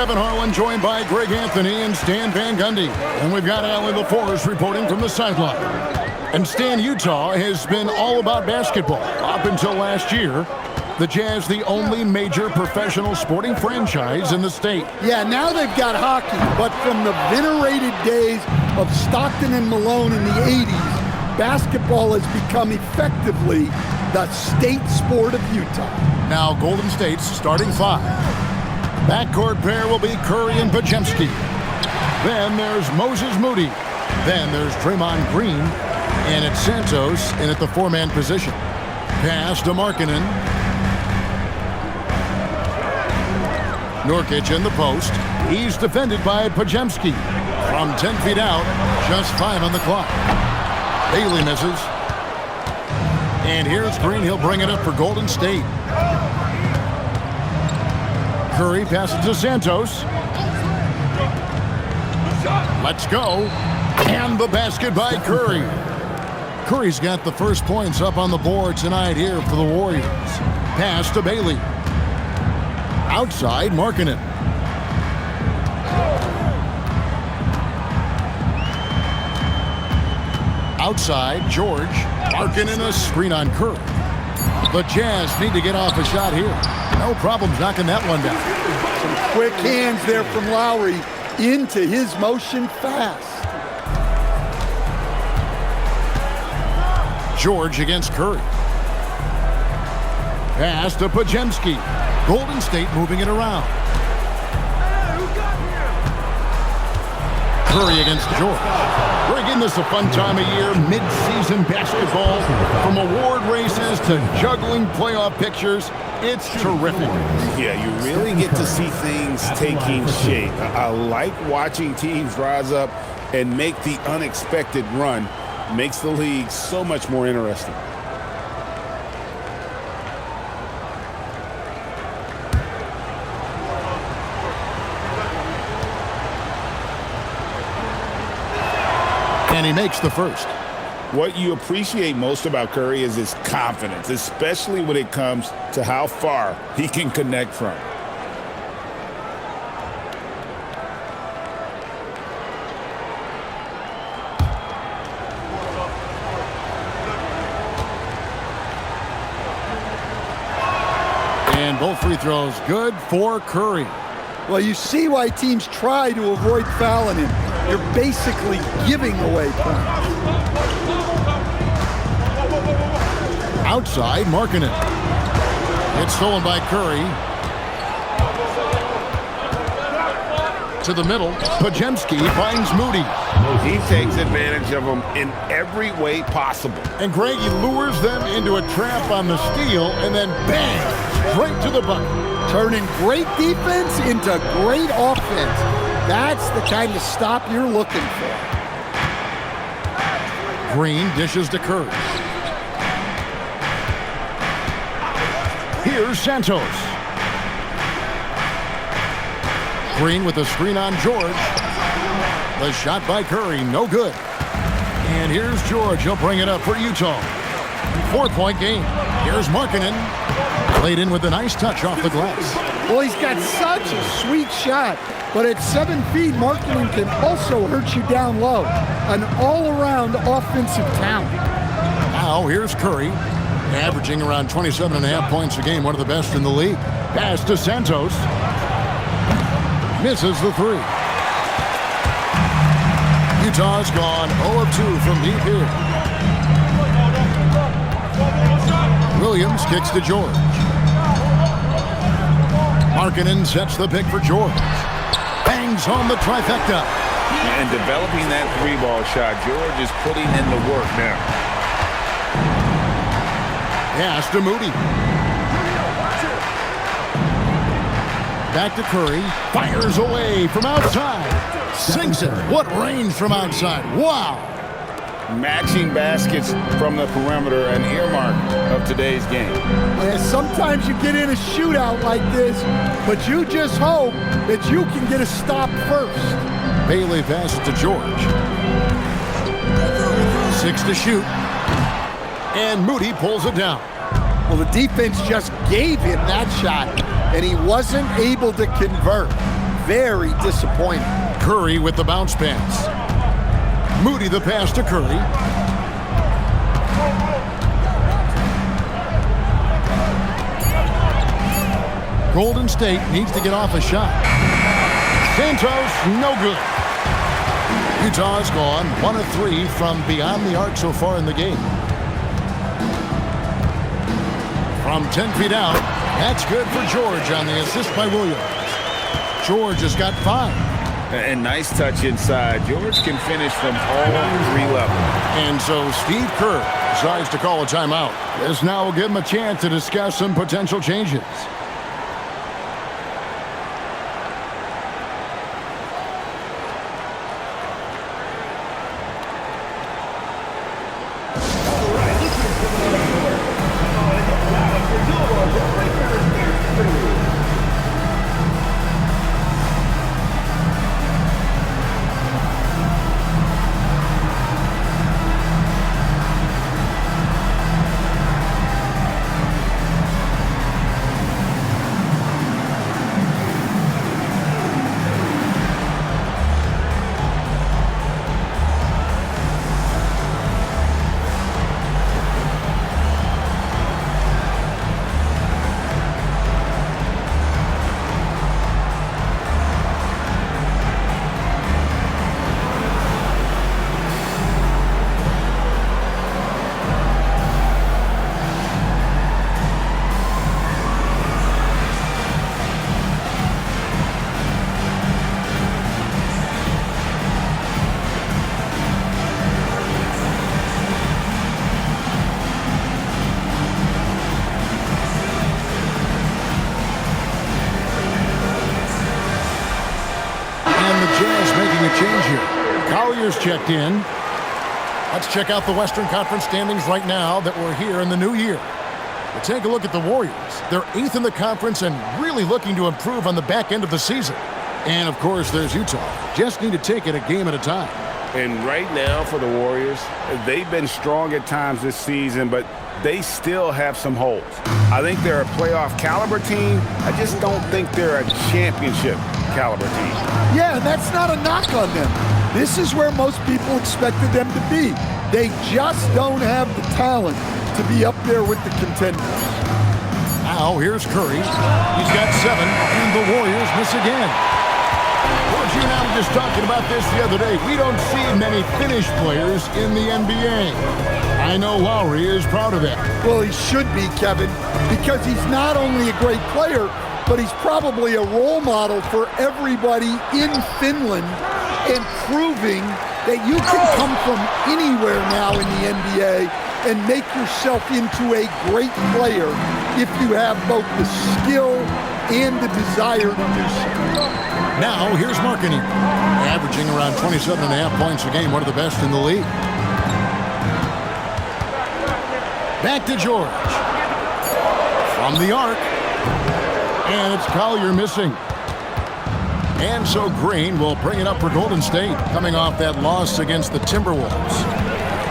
Kevin Harlan, joined by Greg Anthony and Stan Van Gundy. And we've got Allie LaForest reporting from the sideline. And Stan, Utah has been all about basketball up until last year. The Jazz, the only major professional sporting franchise in the state. Yeah, now they've got hockey, but from the venerated days of Stockton and Malone in the 80s, basketball has become effectively the state sport of Utah. Now Golden State's starting five. Backcourt pair will be Curry and Podziemski. Then there's Moses Moody. Then there's Draymond Green. And it's Santos in at the four-man position. Pass to Markkanen. Nurkic in the post. He's defended by Podziemski. From 10 feet out, just 5 on the clock. Bailey misses. And here's Green. He'll bring it up for Golden State. Curry passes to Santos. Let's go. And the basket by Curry. Curry's got the first points up on the board tonight here for the Warriors. Pass to Bailey. Outside, Markkanen. Outside, George. Markkanen a screen on Curry. The Jazz need to get off a shot here. No problems knocking that one down. Some quick hands there from Lowry into his motion fast. George against Curry. Pass to Podziemski. Golden State moving it around. Curry against George. Greg, isn't this a fun time of year? Mid-season basketball. From award races to juggling playoff pictures. It's terrific. Yeah, you really get to see things taking shape. I like watching teams rise up and make the unexpected run. Makes the league so much more interesting. And he makes the first. What you appreciate most about Curry is his confidence, especially when it comes to how far he can connect from. And both free throws good for Curry. Well, you see why teams try to avoid fouling him. You're basically giving away points. Outside, Markkanen. It's stolen by Curry. To the middle, Podziemski finds Moody. He takes advantage of them in every way possible. And Greg, he lures them into a trap on the steal, and then bang, straight to the bucket. Turning great defense into great offense. That's the kind of stop you're looking for. Green dishes to Curry. Here's Santos. Green with a screen on George. The shot by Curry, no good. And here's George. He'll bring it up for Utah. 4-point game. Here's Markkanen. Played in with a nice touch off the glass. Well, he's got such a sweet shot. But at 7 feet, Markkanen can also hurt you down low. An all-around offensive talent. Now here's Curry. Averaging around 27.5 points a game. One of the best in the league. Pass to Santos. Misses the three. Utah's gone 0 of 2 from deep here. Williams kicks to George. Markkanen sets the pick for George. Bangs home the trifecta. And developing that three-ball shot, George is putting in the work now. Pass to Moody. Back to Curry. Fires away from outside. Sinks it. What range from outside. Wow. Matching baskets from the perimeter, an earmark of today's game. Yeah, sometimes you get in a shootout like this, but you just hope that you can get a stop first. Bailey passes to George. 6 to shoot. And Moody pulls it down. Well, the defense just gave him that shot, and he wasn't able to convert. very disappointing. Curry with the bounce pass. Moody the pass to Curry. Golden State needs to get off a shot. Santos, no good. Utah has gone 1 of 3 from beyond the arc so far in the game. From 10 feet out, that's good for George on the assist by Williams. George has got 5. And nice touch inside. George can finish from all 3 levels. And so Steve Kerr decides to call a timeout. This now will give him a chance to discuss some potential changes. Change here. Collier's checked in. Let's check out the Western Conference standings right now that we're here in the new year. We'll take a look at the Warriors. They're 8th in the conference and really looking to improve on the back end of the season. And, of course, there's Utah. Just need to take it a game at a time. And right now for the Warriors, they've been strong at times this season, but they still have some holes. I think they're a playoff caliber team. I just don't think they're a championship caliber team. Yeah, and that's not a knock on them. This is where most people expected them to be. They just don't have the talent to be up there with the contenders. Now here's Curry. He's got 7, and the Warriors miss again. Well, you and I were just talking about this the other day. We don't see many finished players in the NBA. I know Lowry is proud of that. Well, he should be, Kevin, because he's not only a great player, but he's probably a role model for everybody in Finland and proving that you can come from anywhere now in the NBA and make yourself into a great player if you have both the skill and the desire to do so. Now, here's Markkanen, averaging around 27.5 points a game, one of the best in the league. Back to George. From the arc. And it's Collier missing. And so Green will bring it up for Golden State, coming off that loss against the Timberwolves.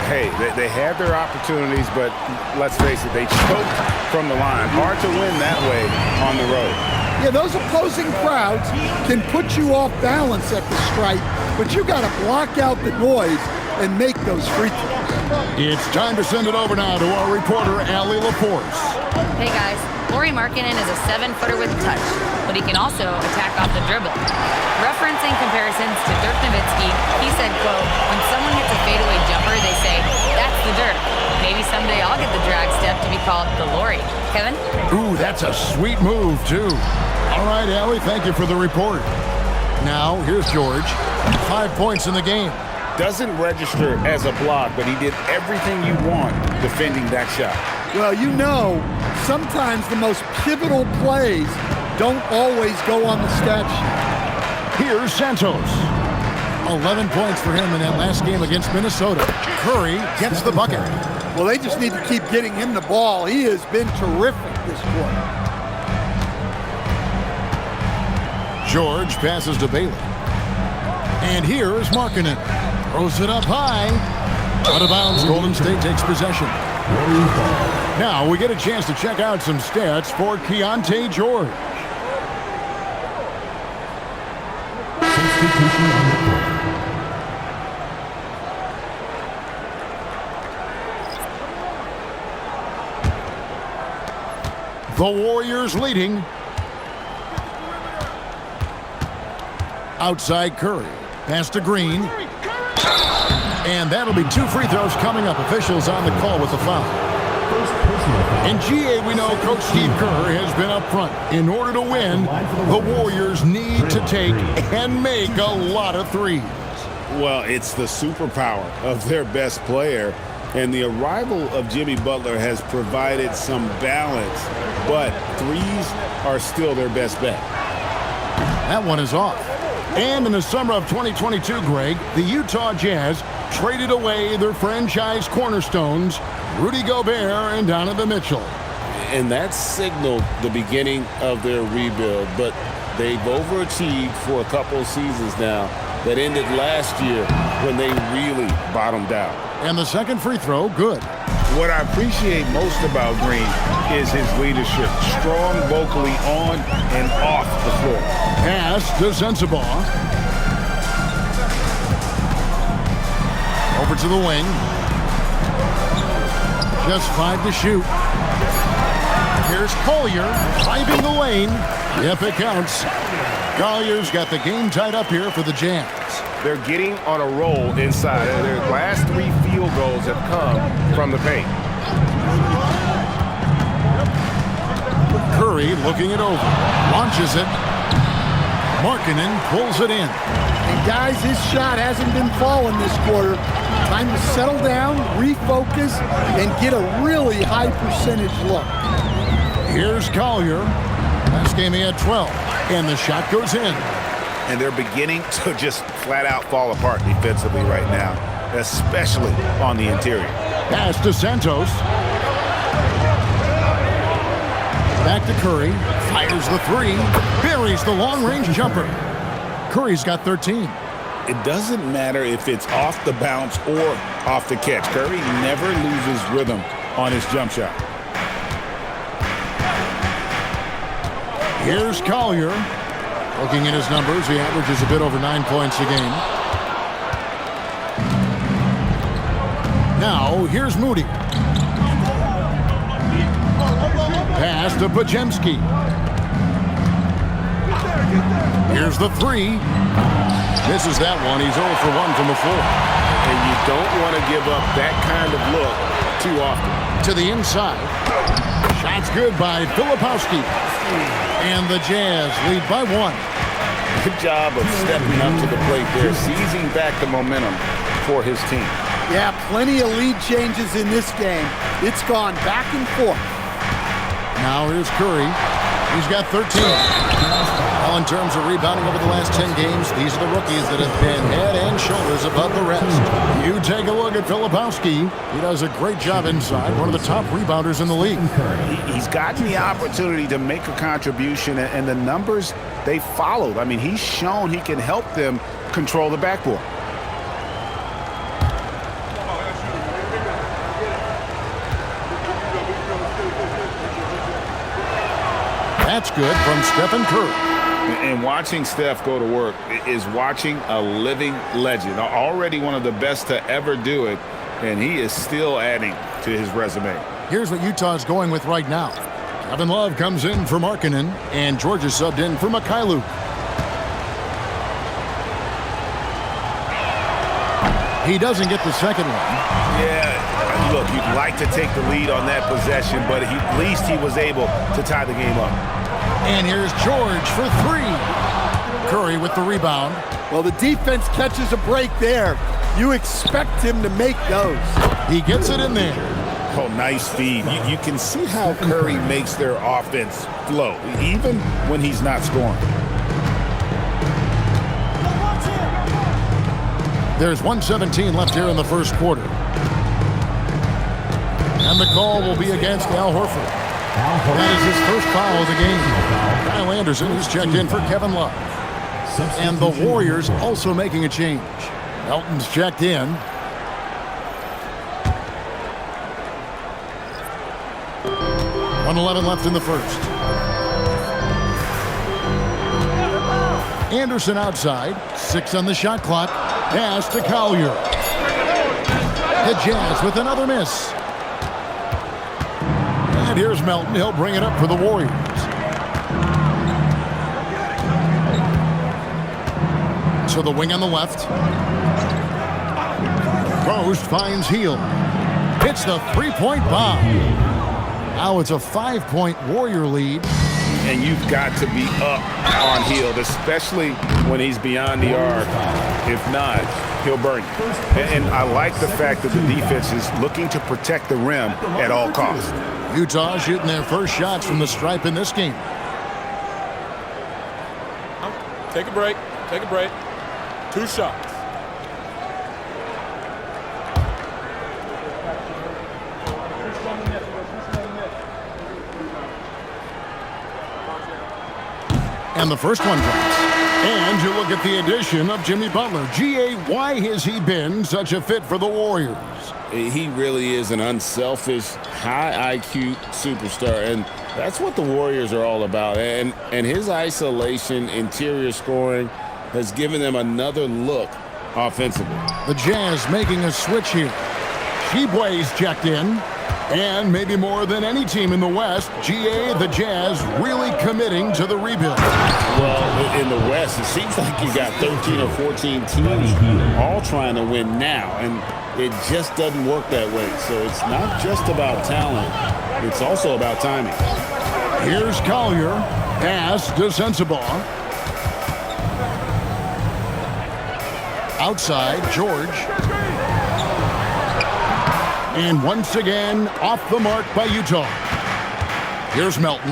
Hey, they had their opportunities, but let's face it, they choked from the line. Hard to win that way on the road. Yeah, those opposing crowds can put you off balance at the stripe, but you got to block out the noise and make those free throws. It's time to send it over now to our reporter, Allie LaForce. Hey guys, Lauri Markkanen is a 7-footer with touch, but he can also attack off the dribble. Referencing comparisons to Dirk Nowitzki, he said, quote, "When someone hits a fadeaway jumper, they say, that's the Dirk. Maybe someday I'll get the drag step to be called the Lauri." Kevin? Ooh, that's a sweet move, too. All right, Allie, thank you for the report. Now, here's George. 5 points in the game. Doesn't register as a block, but he did everything you want defending that shot. Well, you know, sometimes the most pivotal plays don't always go on the stat sheet. Here's Santos. 11 points for him in that last game against Minnesota. Curry gets the bucket. Well, they just need to keep getting him the ball. He has been terrific this quarter. George passes to Bailey. And here is Markkanen. Throws it up high. Out of bounds, Golden State takes possession. Now we get a chance to check out some stats for Keontae George. Substitution on the court. The Warriors leading. Outside Curry. Pass to Green. And that'll be 2 free throws coming up. Officials on the call with the foul. In GA, we know Coach Steve Kerr has been up front. In order to win, the Warriors need to take and make a lot of threes. Well, it's the superpower of their best player. And the arrival of Jimmy Butler has provided some balance. But threes are still their best bet. That one is off. And in the summer of 2022, Greg, the Utah Jazz traded away their franchise cornerstones, Rudy Gobert and Donovan Mitchell. And that signaled the beginning of their rebuild. But they've overachieved for a couple of seasons now that ended last year when they really bottomed out. And the second free throw, good. What I appreciate most about Green is his leadership. Strong vocally on and off the floor. Pass to Sensabaugh. Over to the wing. Just 5 to shoot. Here's Collier driving the lane. Yep, it counts. Collier's got the game tied up here for the Jazz. They're getting on a roll inside. Their last 3 field goals have come from the paint. Curry looking it over. Launches it. Markkanen pulls it in. And guys, his shot hasn't been falling this quarter. Time to settle down, refocus, and get a really high percentage look. Here's Collier. Last game he had 12. And the shot goes in. And they're beginning to just flat out fall apart defensively right now, especially on the interior. Pass to Santos. Back to Curry. Fires the 3. Buries the long-range jumper. Curry's got 13. It doesn't matter if it's off the bounce or off the catch. Curry never loses rhythm on his jump shot. Here's Collier. Looking at his numbers, he averages a bit over 9 points a game. Now, here's Moody. Pass to Podziemski. Here's the 3. Misses that one. He's 0 for 1 from the floor. And you don't want to give up that kind of look too often. To the inside. Shot's good by Filipowski. And the Jazz lead by 1. Good job of stepping up to the plate there, seizing back the momentum for his team. Yeah, plenty of lead changes in this game. It's gone back and forth. Now here's Curry. He's got 13. Well, in terms of rebounding over the last 10 games, these are the rookies that have been head and shoulders above the rest. You take a look at Filipowski. He does a great job inside, one of the top rebounders in the league. He's gotten the opportunity to make a contribution, and the numbers, they followed. I mean, he's shown he can help them control the backboard. That's good from Stephen Curry. And watching Steph go to work is watching a living legend. Already one of the best to ever do it, and he is still adding to his resume. Here's what Utah's going with right now. Kevin Love comes in for Markkanen, and Georgia subbed in for Mikhailuk. He doesn't get the second one. Yeah, look, you'd like to take the lead on that possession, but at least he was able to tie the game up. And here's George for 3. Curry with the rebound. Well, the defense catches a break there. You expect him to make those. He gets it in there. Oh, nice feed. You can see how Curry makes their offense flow, even when he's not scoring. There's 1:17 left here in the first quarter. And the call will be against Al Horford. That is his first foul of the game. Kyle Anderson has checked in for Kevin Love. And the Warriors also making a change. Elton's checked in. .11 left in the first. Anderson outside. 6 on the shot clock. Pass to Collier. The Jazz with another miss. And here's Melton. He'll bring it up for the Warriors. To the wing on the left. Post finds Hield. Hits the three-point bomb. Now it's a 5-point Warrior lead. And you've got to be up on Hield, especially when he's beyond the arc. If not, he'll burn you. And I like the fact that the defense is looking to protect the rim at all costs. Utah shooting their first shots from the stripe in this game. Take a break. Take a break. 2 shots. And the first one drops. And you look at the addition of Jimmy Butler. G.A., why has he been such a fit for the Warriors? He really is an unselfish, high IQ superstar, and that's what the Warriors are all about. And his isolation, interior scoring has given them another look offensively. The Jazz making a switch here. Sheboy's checked in. And maybe more than any team in the West, GA, the Jazz, really committing to the rebuild. Well, in the West, it seems like you got 13 or 14 teams all trying to win now, and it just doesn't work that way. So it's not just about talent, it's also about timing. Here's Collier. Pass to Sensabaugh. Outside, George. And once again, off the mark by Utah. Here's Melton.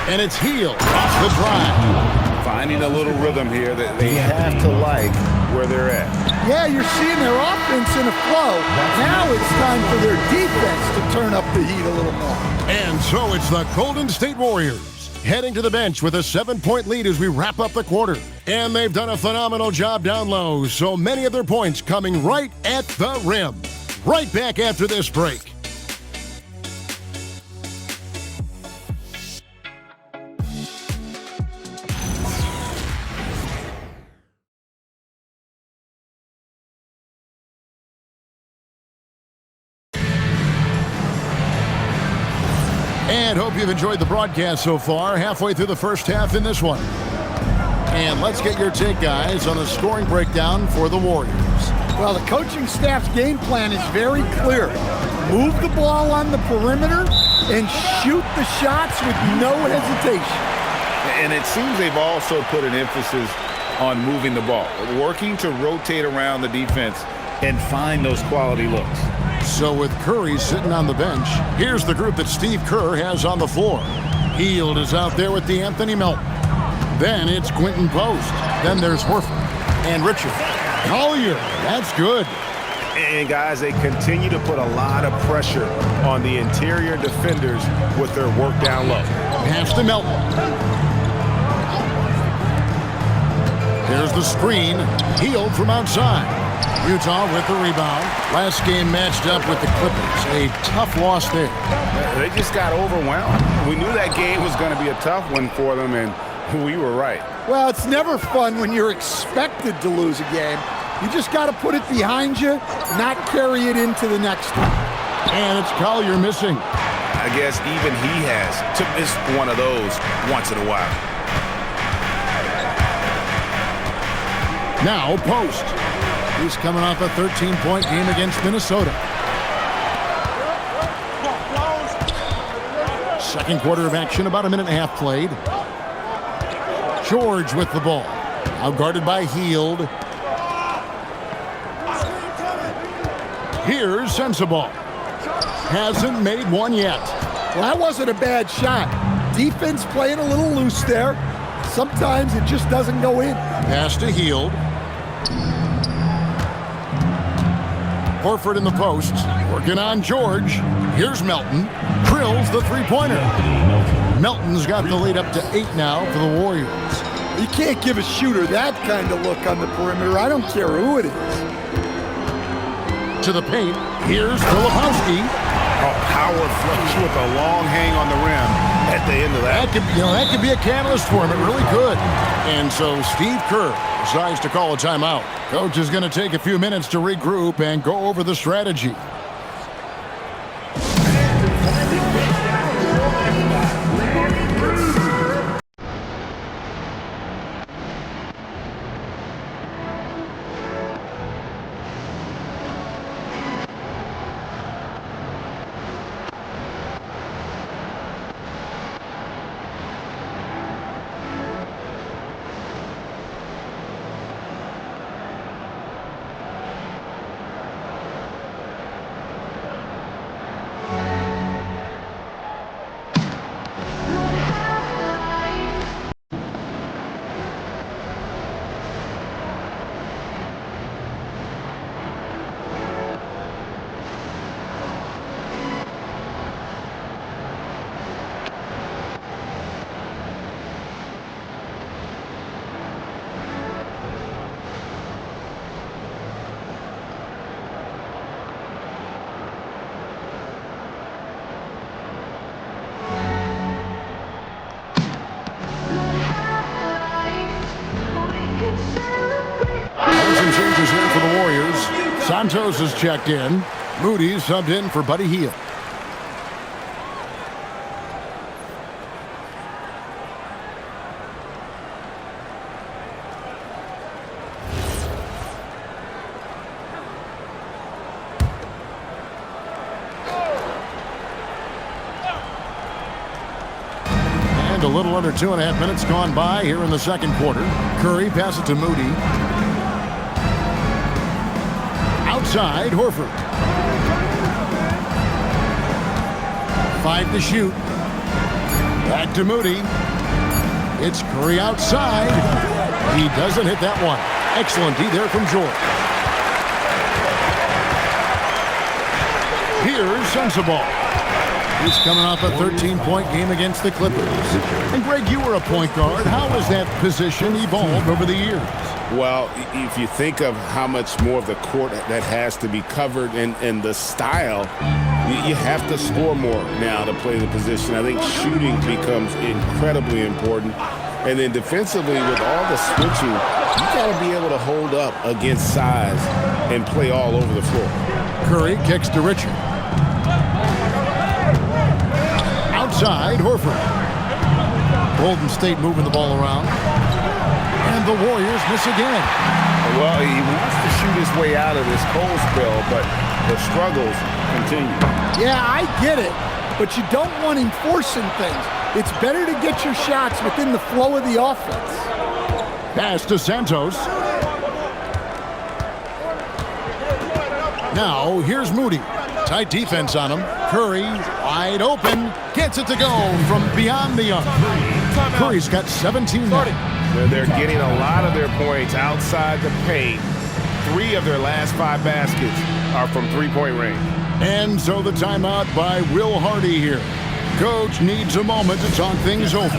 And it's Hield off the drive. Finding a little rhythm here that they have to like where they're at. Yeah, you're seeing their offense in a flow. Now it's time for their defense to turn up the heat a little more. And so it's the Golden State Warriors heading to the bench with a 7-point lead as we wrap up the quarter. And they've done a phenomenal job down low, so many of their points coming right at the rim. Right back after this break. And hope you've enjoyed the broadcast so far. Halfway through the first half in this one. And let's get your take, guys, on the scoring breakdown for the Warriors. Well, the coaching staff's game plan is very clear. Move the ball on the perimeter and shoot the shots with no hesitation. And it seems they've also put an emphasis on moving the ball, working to rotate around the defense and find those quality looks. So with Curry sitting on the bench, here's the group that Steve Kerr has on the floor. Hield is out there with the Anthony Melton. Then it's Quentin Post. Then there's Horford and Richard. Collier, that's good. And guys, they continue to put a lot of pressure on the interior defenders with their work down low. Pass to Melton. There's the screen. Hield from outside. Utah with the rebound. Last game matched up with the Clippers. A tough loss there. They just got overwhelmed. We knew that game was going to be a tough one for them, and we were right. Well, it's never fun when you're expected to lose a game. You just got to put it behind you, not carry it into the next one. And it's Collier missing. I guess even he has to miss one of those once in a while. Now Post. He's coming off a 13-point game against Minnesota. Second quarter of action, about a minute and a half played. George with the ball. Now guarded by Hield. Here's Sensabaugh. Hasn't made one yet. Well, that wasn't a bad shot. Defense playing a little loose there. Sometimes it just doesn't go in. Pass to Hield. Horford in the post, working on George. Here's Melton. Drills the three-pointer. Melton's got the lead up to 8 now for the Warriors. You can't give a shooter that kind of look on the perimeter. I don't care who it is. To the paint. Here's Filipowski. A power flush with a long hang on the rim. at the end of that. That could be a catalyst for him. It really could. And so Steve Kerr decides to call a timeout. Coach is going to take a few minutes to regroup and go over the strategy. Some changes here for the Warriors. Santos has checked in. Moody's subbed in for Buddy Hield. And a little under 2.5 minutes gone by here in the second quarter. Curry passes it to Moody. Outside, Horford. 5 to shoot. Back to Moody. It's Curry outside. He doesn't hit that one. Excellent D there from George. Here's Sensabaugh. He's coming off a 13-point game against the Clippers. And Greg, you were a point guard. How has that position evolved over the years? Well, if you think of how much more of the court that has to be covered and the style, you have to score more now to play the position. I think shooting becomes incredibly important. And then defensively, with all the switching, you got to be able to hold up against size and play all over the floor. Curry kicks to Richard. Outside, Horford. Golden State moving the ball around. And the Warriors miss again. Well, he wants to shoot his way out of this cold spell, but the struggles continue. Yeah, I get it, but you don't want him forcing things. It's better to get your shots within the flow of the offense. Pass to Santos. Now, here's Moody. Tight defense on him. Curry, wide open. Gets it to go from beyond the arc. Curry's got 17 now. They're getting a lot of their points outside the paint. 3 of their last 5 baskets are from three-point range. And so the timeout by Will Hardy here. Coach needs a moment to talk things over.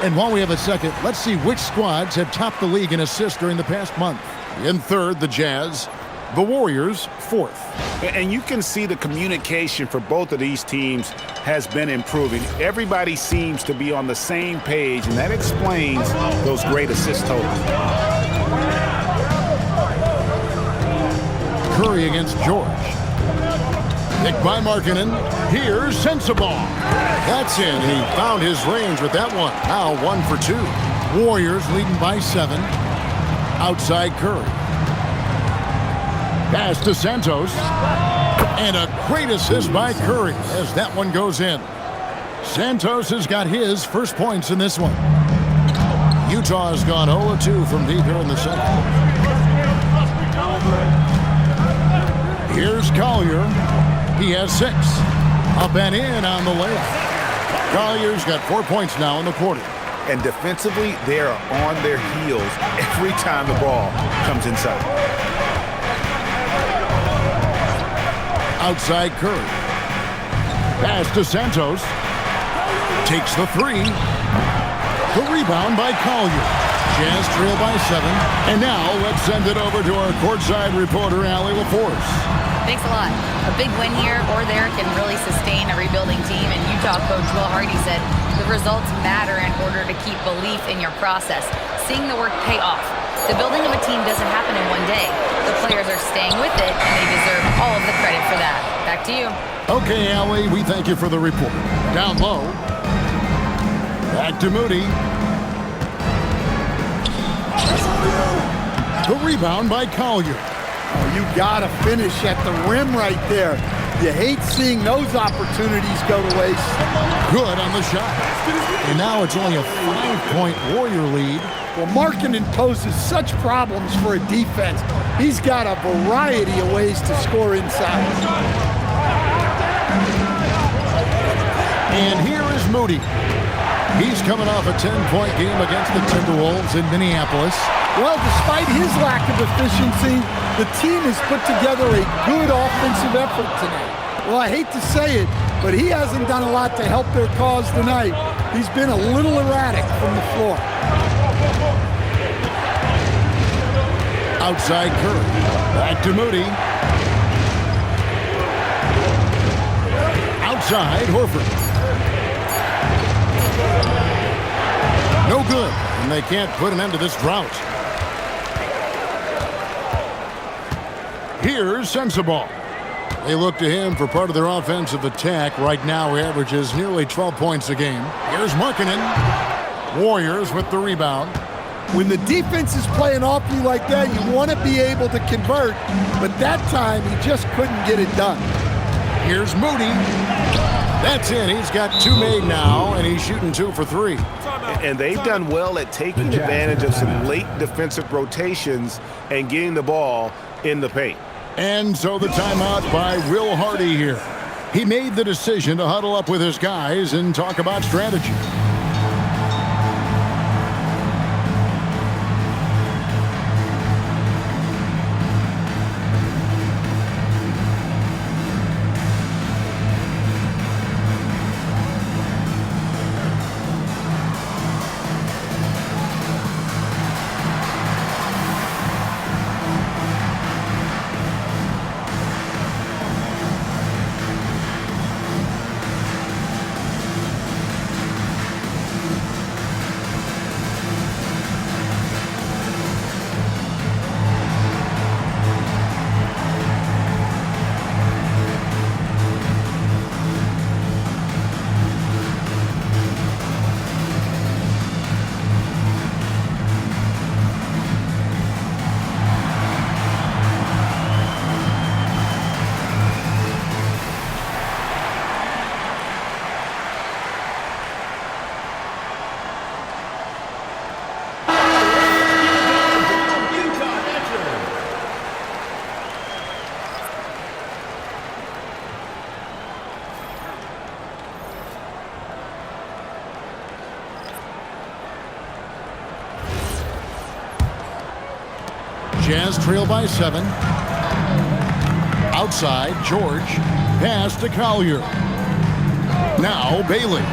And while we have a second, let's see which squads have topped the league in assists during the past month. In third, the Jazz. The Warriors, 4th. And you can see the communication for both of these teams has been improving. Everybody seems to be on the same page, and that explains those great assist totals. Curry against George. Nicked by Markkanen. Here's Sensabaugh. That's it. He found his range with that one. Now 1 for 2. Warriors leading by 7. Outside Curry. Pass to Santos. And a great assist by Curry as that one goes in. Santos has got his first points in this one. Utah has gone 0-2 from deep here in the second. Here's Collier. He has 6. Up and in on the layup. Collier's got 4 points now in the quarter. And defensively, they are on their heels every time the ball comes inside. Outside Curry. Pass to Santos. Takes the 3. The rebound by Collier. Jazz trail by 7. And now let's send it over to our courtside reporter, Allie LaForce. Thanks a lot. A big win here or there can really sustain a rebuilding team, and Utah coach Will Hardy said the results matter in order to keep belief in your process. Seeing the work pay off. The building of a team doesn't happen in one day. The players are staying with it, and they deserve all of the credit for that. Back to you. Okay, Allie, we thank you for the report. Down low. Back to Moody. The rebound by Collier. Oh, you got to finish at the rim right there. You hate seeing those opportunities go to waste. Good on the shot. And now it's only a 5-point Warrior lead. Well, Markkanen poses such problems for a defense. He's got a variety of ways to score inside. And here is Moody. He's coming off a 10-point game against the Timberwolves in Minneapolis. Well, despite his lack of efficiency, the team has put together a good offensive effort tonight. Well, I hate to say it, but he hasn't done a lot to help their cause tonight. He's been a little erratic from the floor. Outside Curry. Back to Moody. Outside Horford. No good, and they can't put an end to this drought. Here's Sensabaugh. They look to him for part of their offensive attack. Right now, he averages nearly 12 points a game. Here's Markkanen. Warriors with the rebound. When the defense is playing off you like that, you want to be able to convert, but that time he just couldn't get it done. Here's Moody. That's it. He's got 2 made now, and he's shooting 2 for 3. And they've done well at taking advantage of some late defensive rotations and getting the ball in the paint. And so the timeout by Will Hardy here. He made the decision to huddle up with his guys and talk about strategy. Jazz trail by 7. Outside, George. Pass to Collier. Now, Bailey.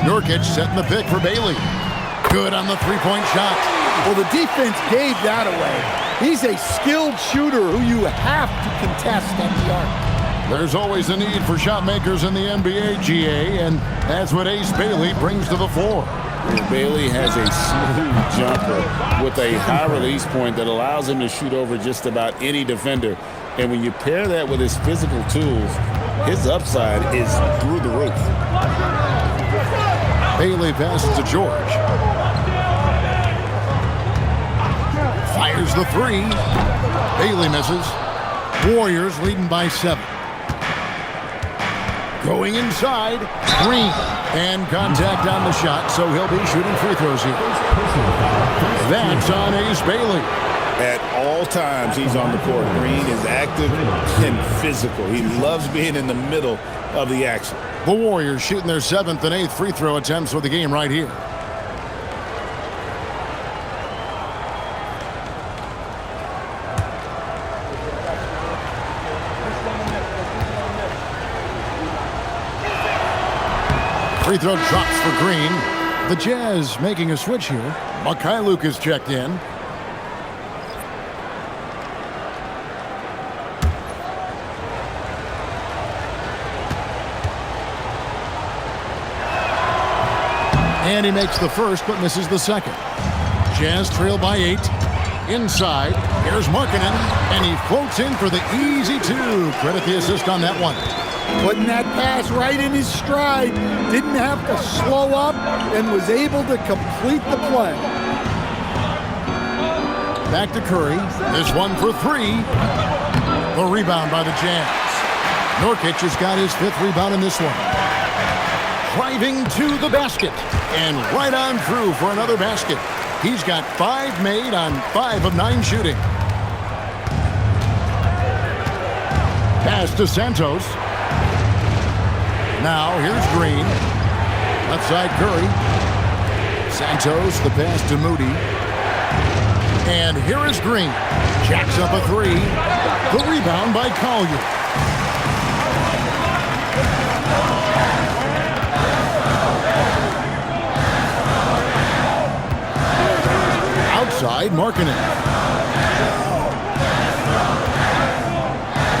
Nurkic setting the pick for Bailey. Good on the 3-point shot. Well, the defense gave that away. He's a skilled shooter who you have to contest at the arc. There's always a need for shot makers in the NBA, GA, and that's what Ace Bailey brings to the floor. Bailey has a smooth jumper with a high release point that allows him to shoot over just about any defender. And when you pair that with his physical tools, his upside is through the roof. Bailey passes to George. Fires the three. Bailey misses. Warriors leading by 7. Going inside, Green, and contact on the shot, so he'll be shooting free throws here. That's on Ace Bailey. At all times, he's on the court. Green is active and physical. He loves being in the middle of the action. The Warriors shooting their 7th and 8th free throw attempts for the game right here. Free throw drops for Green. The Jazz making a switch here. Mikhailuk is checked in. And he makes the first but misses the second. Jazz trail by 8. Inside, here's Markkanen, and he floats in for the easy 2. Credit the assist on that one. Putting that pass right in his stride. Didn't have to slow up and was able to complete the play. Back to Curry. This one for 3. The rebound by the Jazz. Nurkic has got his 5th rebound in this one. Driving to the basket. And right on through for another basket. He's got 5 made on 5 of 9 shooting. Pass to Santos. Now here's Green. Left side Curry. Santos, the pass to Moody. And here is Green. Jacks up a 3. The rebound by Collier. Outside, Markkanen.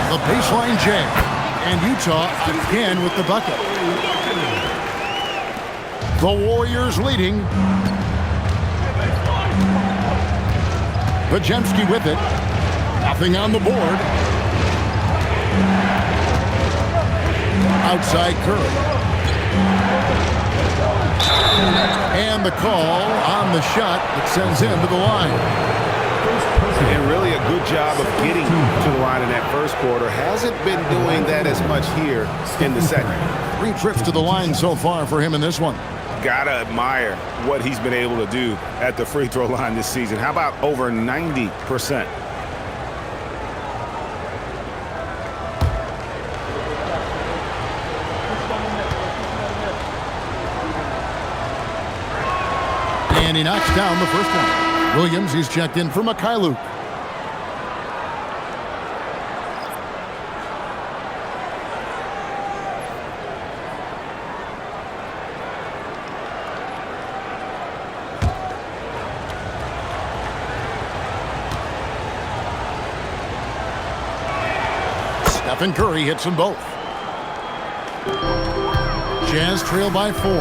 The baseline jam. And Utah again with the bucket. The Warriors leading. Podziemski with it. Nothing on the board. Outside Curry. And the call on the shot that sends him to the line. And really a good job of getting to the line in that first quarter. Hasn't been doing that as much here in the second. 3 trips to the line so far for him in this one. Gotta admire what he's been able to do at the free throw line this season. How about over 90%? And he knocks down the first one. Williams, he's checked in for Mikhailuk. Stephen Curry hits them both. Jazz trail by 4.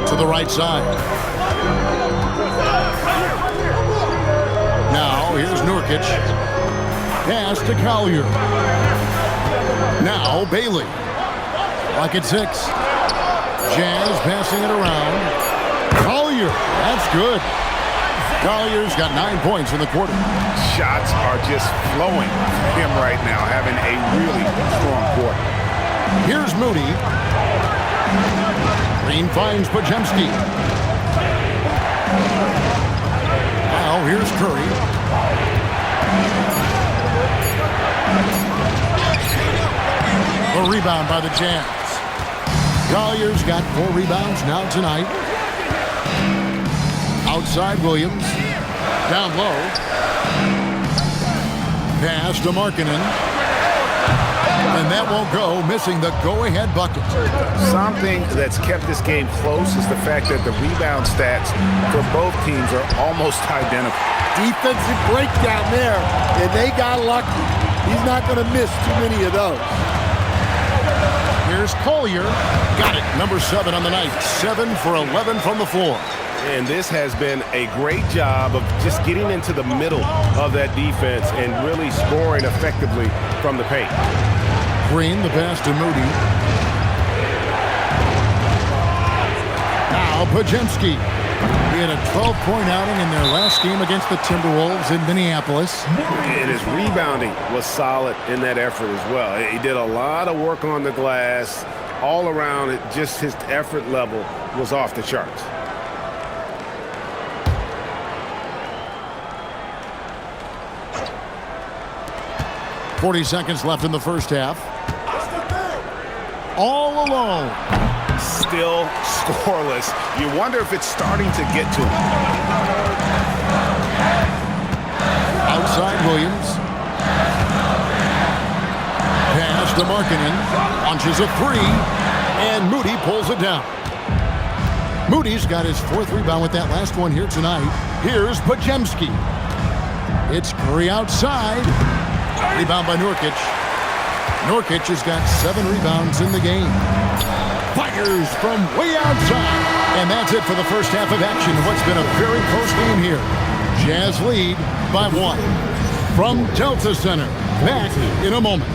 To the right side. Now, here's Nurkic. Pass to Collier. Now, Bailey. Clock at 6. Jazz passing it around. Collier. That's good. Collier's got 9 points in the quarter. Shots are just flowing for him right now, having a really strong quarter. Here's Moody. Green finds Podziemski. Now here's Curry. The rebound by the Jazz. Collier's got 4 rebounds now tonight. Outside Williams. Down low. Pass to Markkanen. And that won't go, missing the go-ahead bucket. Something that's kept this game close is the fact that the rebound stats for both teams are almost identical. Defensive breakdown there, and they got lucky. He's not going to miss too many of those. Here's Collier. Got it. Number 7 on the night. 7 for 11 from the floor. And this has been a great job of just getting into the middle of that defense and really scoring effectively from the paint. Green, the pass to Moody. Now Pajemski. He had a 12-point outing in their last game against the Timberwolves in Minneapolis. And his rebounding was solid in that effort as well. He did a lot of work on the glass. All around, just his effort level was off the charts. .40 seconds left in the first half. All alone. Still scoreless. You wonder if it's starting to get to him. Outside Williams. Pass to Markkanen. Launches a 3. And Moody pulls it down. Moody's got his 4th rebound with that last one here tonight. Here's Pajemski. It's Curry outside. Rebound by Nurkic. Nurkic has got 7 rebounds in the game. Fires from way outside. And that's it for the first half of action. What's been a very close game here. Jazz lead by 1. From Delta Center. Back in a moment.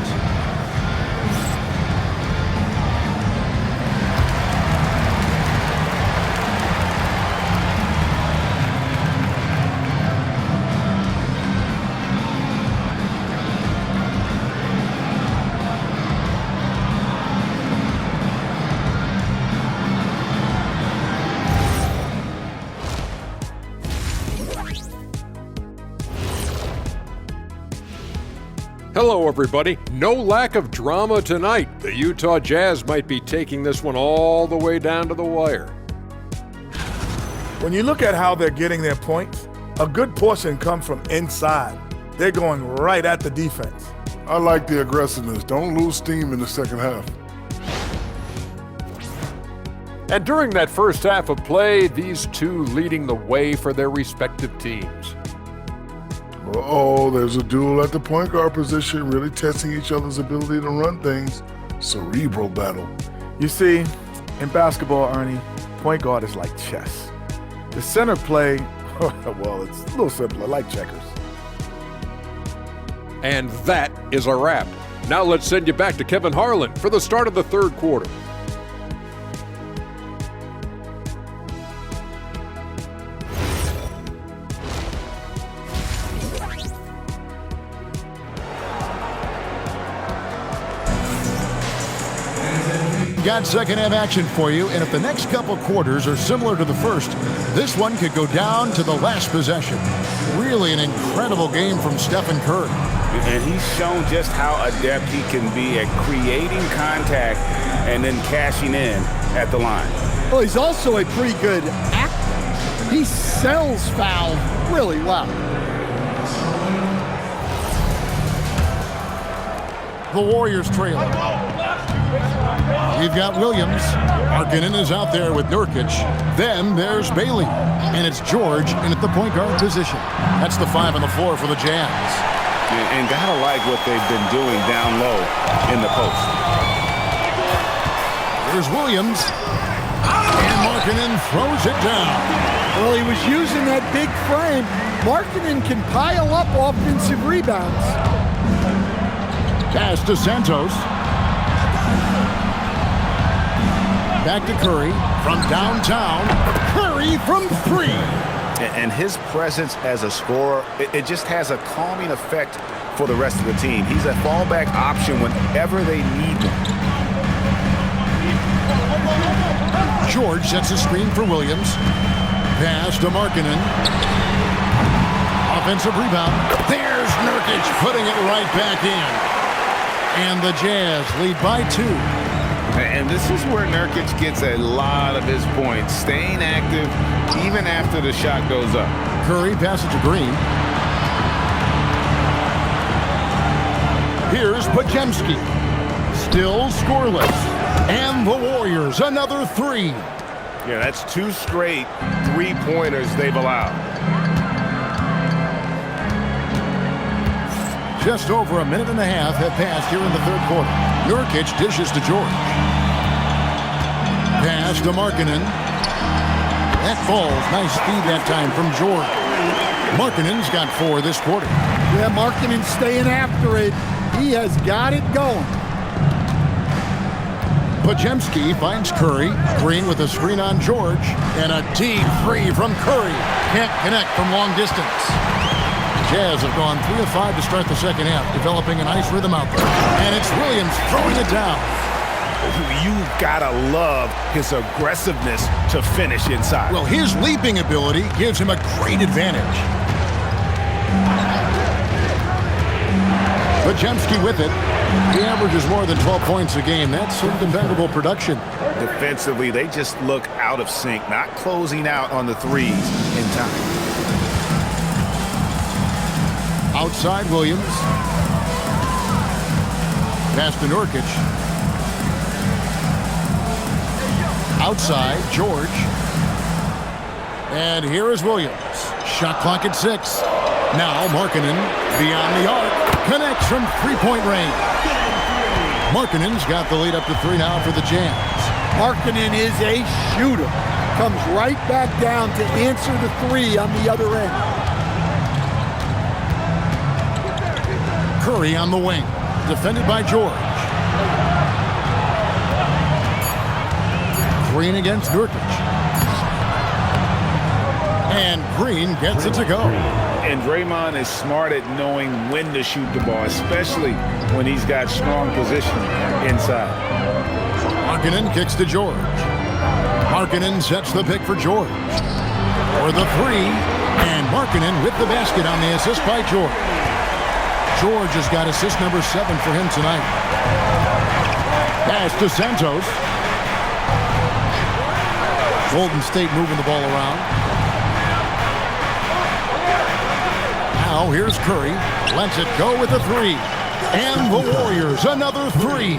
Hello, everybody. No lack of drama tonight. The Utah Jazz might be taking this one all the way down to the wire. When you look at how they're getting their points, a good portion comes from inside. They're going right at the defense. I like the aggressiveness. Don't lose steam in the second half. And during that first half of play, these two leading the way for their respective teams. Uh-oh, there's a duel at the point guard position, really testing each other's ability to run things. Cerebral battle. You see, in basketball, Ernie, point guard is like chess. The center play, well, it's a little simpler, like checkers. And that is a wrap. Now let's send you back to Kevin Harlan for the start of the third quarter. Got second half action for you, and if the next couple quarters are similar to the first, this one could go down to the last possession. Really an incredible game from Stephen Curry. And he's shown just how adept he can be at creating contact and then cashing in at the line. Well, he's also a pretty good actor. He sells fouls really well. The Warriors trail. You've got Williams. Markkanen is out there with Nurkic. Then there's Bailey. And it's George in at the point guard position. That's the 5 on the floor for the Jazz. And gotta like what they've been doing down low in the post. Here's Williams. And Markkanen throws it down. Well, he was using that big frame. Markkanen can pile up offensive rebounds. Pass to Santos. Back to Curry from downtown. Curry from 3. And his presence as a scorer, it just has a calming effect for the rest of the team. He's a fallback option whenever they need one. George sets a screen for Williams. Pass to Markkanen. Offensive rebound. There's Nurkic putting it right back in. And the Jazz lead by 2. And this is where Nurkic gets a lot of his points, staying active even after the shot goes up. Curry passes to Green. Here's Pajemski. Still scoreless. And the Warriors, another three. Yeah, that's 2 straight three-pointers they've allowed. Just over a minute and a half have passed here in the third quarter. Nurkic dishes to George. Pass to Markkanen. That falls. Nice speed that time from George. Markkanen's got 4 this quarter. Yeah, Markkanen staying after it. He has got it going. Podziemski finds Curry. Green with a screen on George. And a deep three from Curry. Can't connect from long distance. Jazz have gone 3 of 5 to start the second half, developing a nice rhythm out there. And it's Williams throwing it down. You've got to love his aggressiveness to finish inside. Well, his leaping ability gives him a great advantage. Podziemski with it. He averages more than 12 points a game. That's some dependable production. Defensively, they just look out of sync, not closing out on the threes in time. Outside Williams. Pass to Nurkic. Outside George. And here is Williams. Shot clock at 6. Now Markkanen beyond the arc. Connects from three-point range. Markkanen's got the lead up to 3 now for the Jazz. Markkanen is a shooter. Comes right back down to answer the 3 on the other end. Curry on the wing. Defended by George. Green against Nurkic. And Green gets it to go. And Draymond is smart at knowing when to shoot the ball, especially when he's got strong position inside. Markkanen kicks to George. Markkanen sets the pick for George. For the 3. And Markkanen with the basket on the assist by George. George has got assist number 7 for him tonight. Pass to Santos. Golden State moving the ball around. Now here's Curry. Lets it go with a 3. And the Warriors, another 3.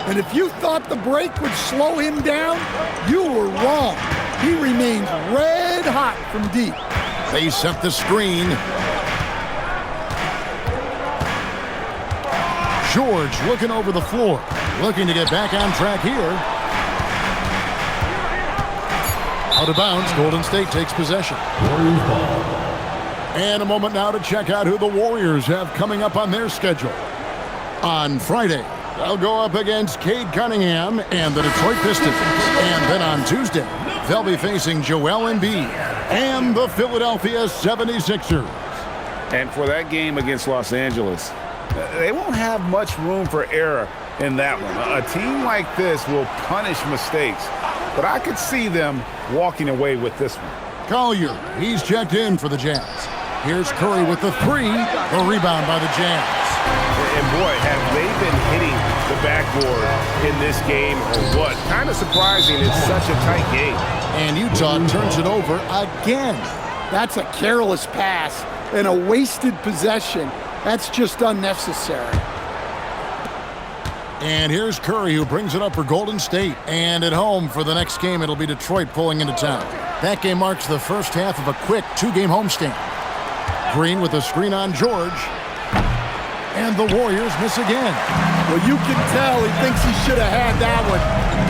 And if you thought the break would slow him down, you were wrong. He remains red hot from deep. They set the screen. George looking over the floor. Looking to get back on track here. Out of bounds, Golden State takes possession. And a moment now to check out who the Warriors have coming up on their schedule. On Friday, they'll go up against Cade Cunningham and the Detroit Pistons. And then on Tuesday, they'll be facing Joel Embiid and the Philadelphia 76ers. And for that game against Los Angeles, they won't have much room for error in that one. A team like this will punish mistakes, but I could see them walking away with this one. Collier, he's checked in for the Jazz. Here's Curry with the 3, the rebound by the Jazz. And boy, have they been hitting the backboard in this game or what? Kind of surprising, it's such a tight game. And Utah turns it over again. That's a careless pass and a wasted possession. That's just unnecessary. And here's Curry, who brings it up for Golden State. And at home for the next game, it'll be Detroit pulling into town. That game marks the first half of a quick 2-game homestand. Green with a screen on George. And the Warriors miss again. Well, you can tell he thinks he should have had that one.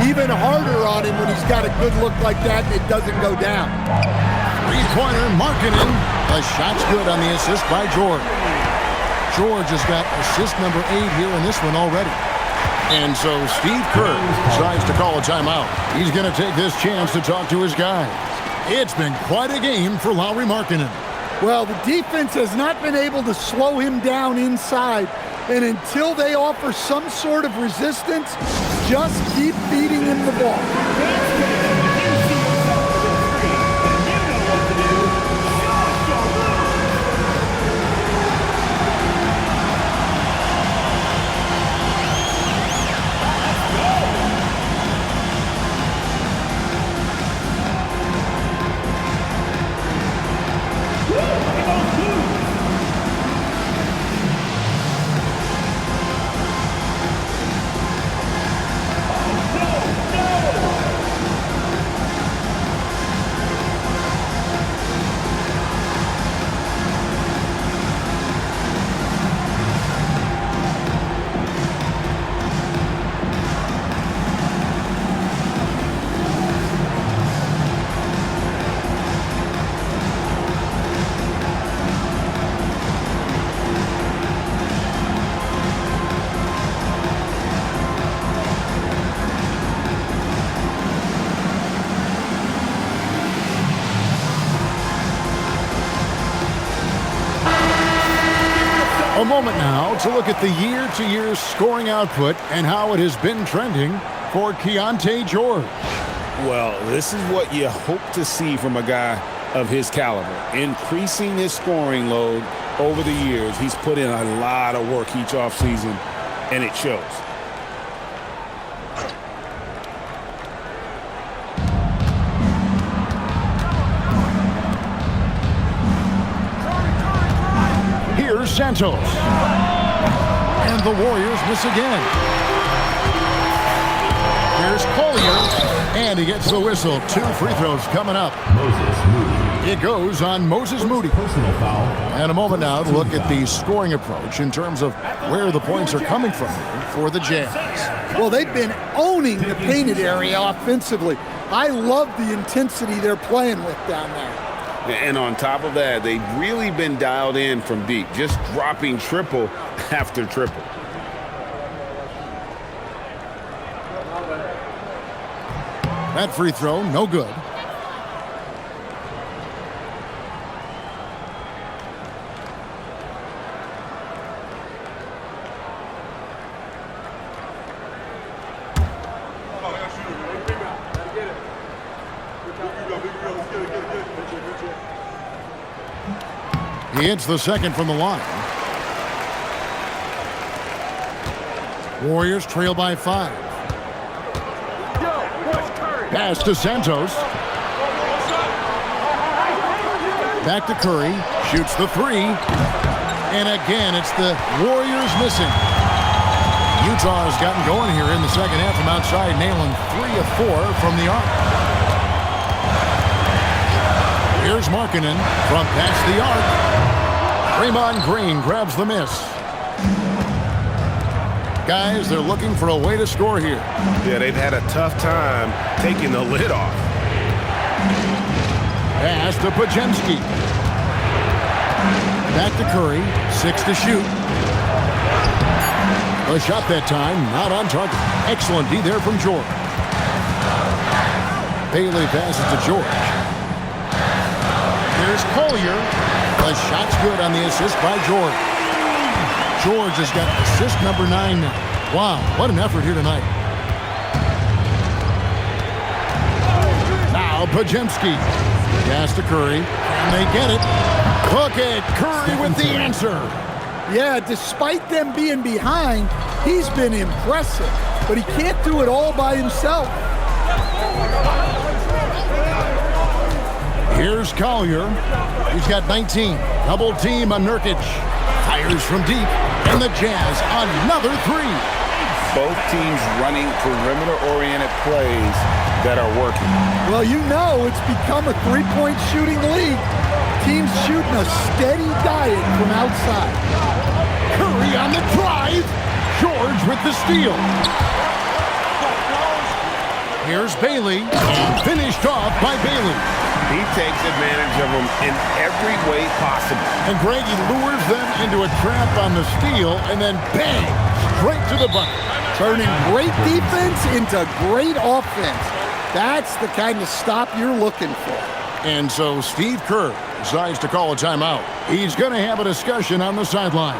Even harder on him when he's got a good look like that and it doesn't go down. Three-pointer, Markkanen. The shot's good on the assist by George. George has got assist number 8 here in this one already. And so Steve Kerr decides to call a timeout. He's going to take this chance to talk to his guys. It's been quite a game for Lauri Markkanen. Well, the defense has not been able to slow him down inside. And until they offer some sort of resistance, just keep feeding him the ball. A moment now to look at the year-to-year scoring output and how it has been trending for Keontae George. Well, this is what you hope to see from a guy of his caliber. Increasing his scoring load over the years. He's put in a lot of work each offseason, and it shows. Here's Santos. And the Warriors miss again. Here's Collier. And he gets the whistle. 2 free throws coming up. It goes on Moses Moody. And a moment now to look at the scoring approach in terms of where the points are coming from for the Jazz. Well, they've been owning the painted area offensively. I love the intensity they're playing with down there. And on top of that, they've really been dialed in from deep, just dropping triple after triple. That free throw, no good. He hits the second from the line. Warriors trail by 5. Pass to Santos. Back to Curry. Shoots the 3. And again, it's the Warriors missing. Utah has gotten going here in the second half from outside, nailing 3 of 4 from the arc. Here's Markkanen from past the arc. Draymond Green grabs the miss. Guys, they're looking for a way to score here. Yeah, they've had a tough time taking the lid off. Pass to Pajemski. Back to Curry. 6 to shoot. A shot that time, not on target. Excellent D there from George. Bailey passes to George. Here's Collier. The shot's good on the assist by George. George has got assist number 9 now. Wow, what an effort here tonight. Now Pajemski. Pass to Curry. Can they get it? Hook it. Curry with the answer. Yeah, despite them being behind, he's been impressive. But he can't do it all by himself. Here's Collier. He's got 19. Double team on Nurkic. Fires from deep. And the Jazz, another 3. Both teams running perimeter-oriented plays that are working. Well, you know it's become a three-point shooting league. Teams shooting a steady diet from outside. Curry on the drive. George with the steal. Here's Bailey. And finished off by Bailey. He takes advantage of them in every way possible. And Greg, he lures them into a trap on the steal, and then bang, straight to the bucket. Turning great defense into great offense. That's the kind of stop you're looking for. And so Steve Kerr decides to call a timeout. He's going to have a discussion on the sideline.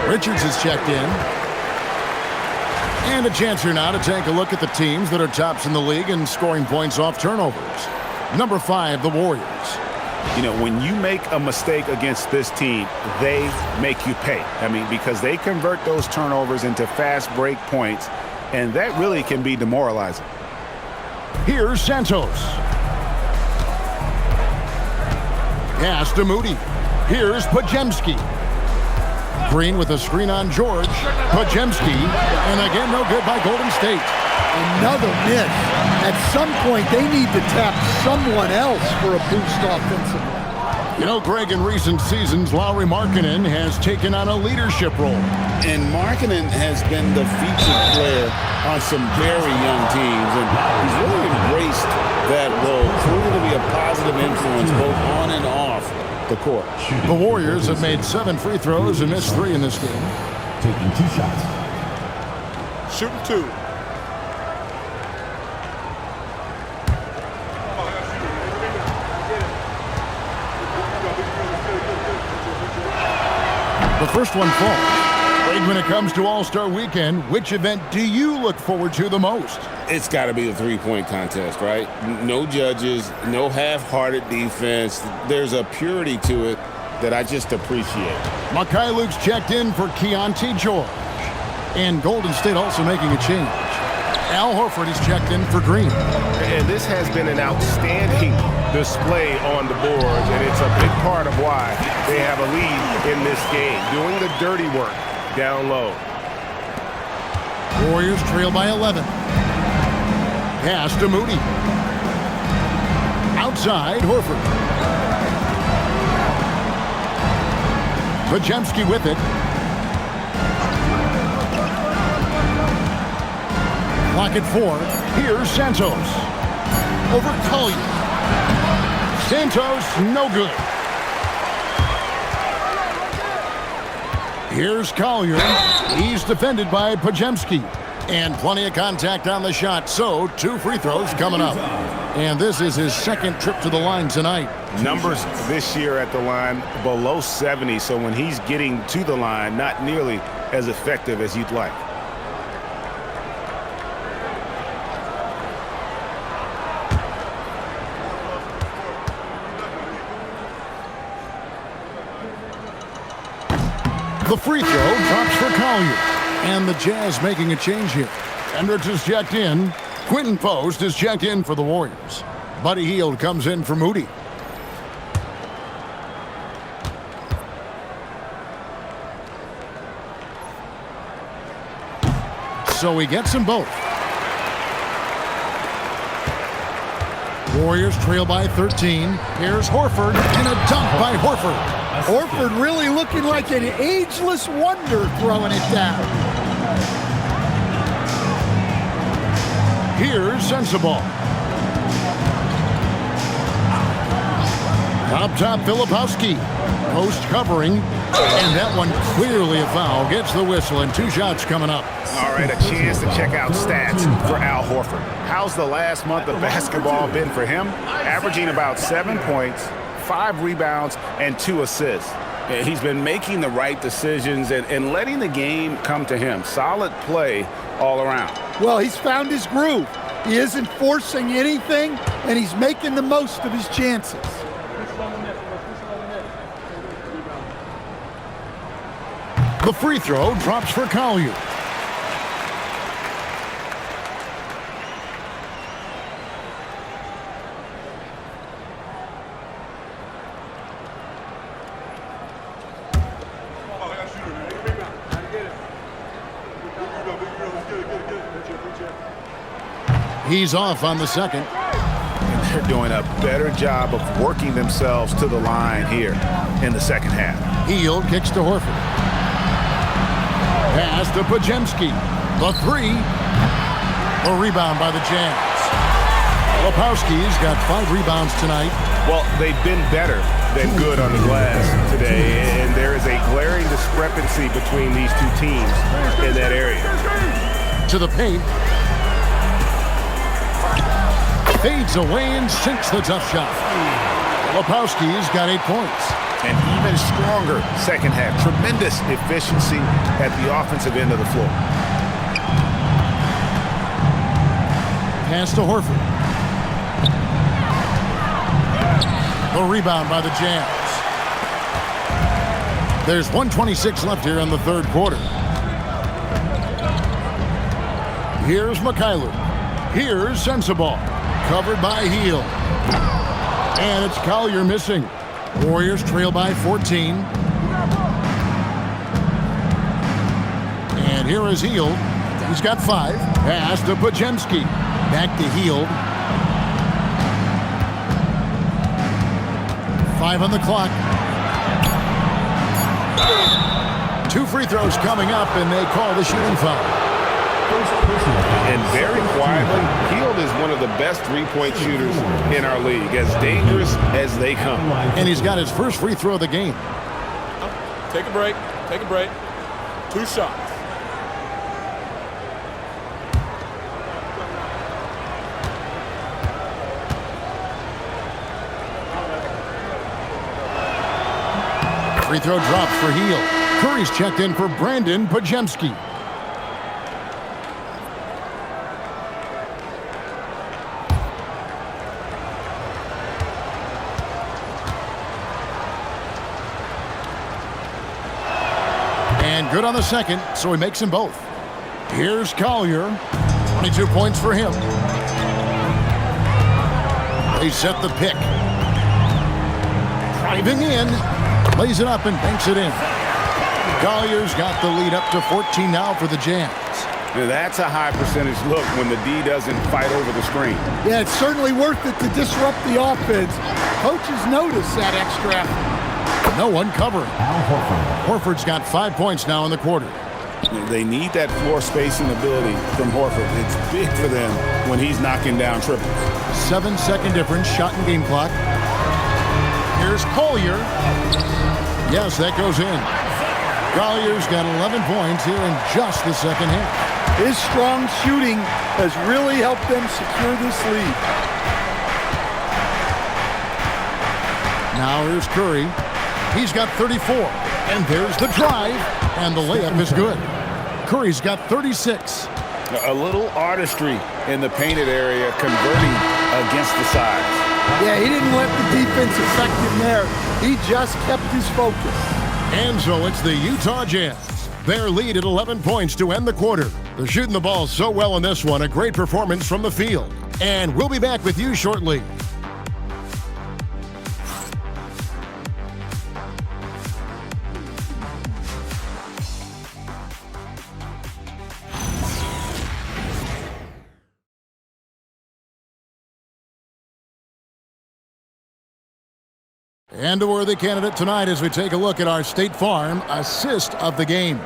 Richards is checked in. And a chance here now to take a look at the teams that are tops in the league in scoring points off turnovers. Number 5, the Warriors. You know, when you make a mistake against this team, they make you pay. I mean, because they convert those turnovers into fast break points, and that really can be demoralizing. Here's Santos. Pass to Moody. Here's Podziemski. Green with a screen on George. Podziemski, and again, no good by Golden State. Another miss. At some point, they need to tap someone else for a boost offensively. You know, Greg, in recent seasons, Lauri Markkanen has taken on a leadership role. And Markkanen has been the featured player on some very young teams, and he's really embraced that role, proving to be a positive influence both on and off the court. The Warriors have made 7 free throws and missed 3 in this game. Taking 2 shots. Shooting 2. The first one falls. Greg, when it comes to All-Star Weekend, which event do you look forward to the most? It's got to be the three-point contest, right? No judges, no half-hearted defense. There's a purity to it that I just appreciate. Makai Luke's checked in for Keontae George. And Golden State also making a change. Al Horford is checked in for Green. And this has been an outstanding display on the boards, and it's a big part of why they have a lead in this game, doing the dirty work down low. Warriors trail by 11. Pass to Moody. Outside, Horford. Podziemski with it. Clock at 4. Here's Santos. Over Collier. Santos, no good. Here's Collier. He's defended by Podziemski. And plenty of contact on the shot, so 2 free throws coming up. And this is his second trip to the line tonight. Numbers this year at the line below 70, so when he's getting to the line, not nearly as effective as you'd like. The free throw drops for Collier. And the Jazz making a change here. Hendricks is checked in. Quentin Post is checked in for the Warriors. Buddy Hield comes in for Moody. So he gets them both. Warriors trail by 13. Here's Horford, and a dunk by Horford. Horford really looking like an ageless wonder throwing it down. Here's Sensabaugh. Top Filipowski. Post covering. And that one clearly a foul. Gets the whistle, and 2 shots coming up. All right, a chance to check out stats for Al Horford. How's the last month of basketball been for him? Averaging about 7 points, 5 rebounds, and 2 assists. He's been making the right decisions and letting the game come to him. Solid play all around. Well, he's found his groove. He isn't forcing anything, and he's making the most of his chances. The free throw drops for Collier. He's off on the second. And they're doing a better job of working themselves to the line here in the second half. Hield kicks to Horford. Pass to Podziemski. The 3. A rebound by the Jazz. Filipowski's got 5 rebounds tonight. Well, they've been better than good on the glass today, and there is a glaring discrepancy between these 2 teams in that area. To the paint. Fades away and sinks the tough shot. Filipowski's got 8 points. An even stronger second half. Tremendous efficiency at the offensive end of the floor. Pass to Horford. The rebound by the Jazz. There's 1:26 left here in the third quarter. Here's Mikhailuk. Here's Sensabaugh. Covered by Heel. And it's Collier missing. Warriors trail by 14. And here is Heel. He's got 5. Pass to Podziemski. Back to Heel. 5 on the clock. 2 free throws coming up, and they call the shooting foul. And very quietly, Hield is one of the best three-point shooters in our league, as dangerous as they come. And he's got his first free throw of the game. Take a break. Take a break. 2 shots. Free throw drops for Heel. Curry's checked in for Brandon Podziemski. And good on the second, so he makes them both. Here's Collier. 22 points for him. They set the pick. Driving in. Lays it up and banks it in. Collier's got the lead up to 14 now for the Jazz. Now that's a high percentage look when the D doesn't fight over the screen. Yeah, it's certainly worth it to disrupt the offense. Coaches notice that extra effort. No one covering. Horford's got 5 points now in the quarter. They need that floor spacing ability from Horford. It's big for them when he's knocking down triples. 7-second difference, shot and game clock. Here's Collier. Yes, that goes in. Collier's got 11 points here in just the second half. His strong shooting has really helped them secure this lead. Now here's Curry. He's got 34. And there's the drive. And the layup is good. Curry's got 36. A little artistry in the painted area, converting against the sides. Yeah, he didn't let the defense affect him there. He just kept his focus. And so it's the Utah Jazz. Their lead at 11 points to end the quarter. They're shooting the ball so well in this one. A great performance from the field. And we'll be back with you shortly. And a worthy candidate tonight as we take a look at our State Farm assist of the game.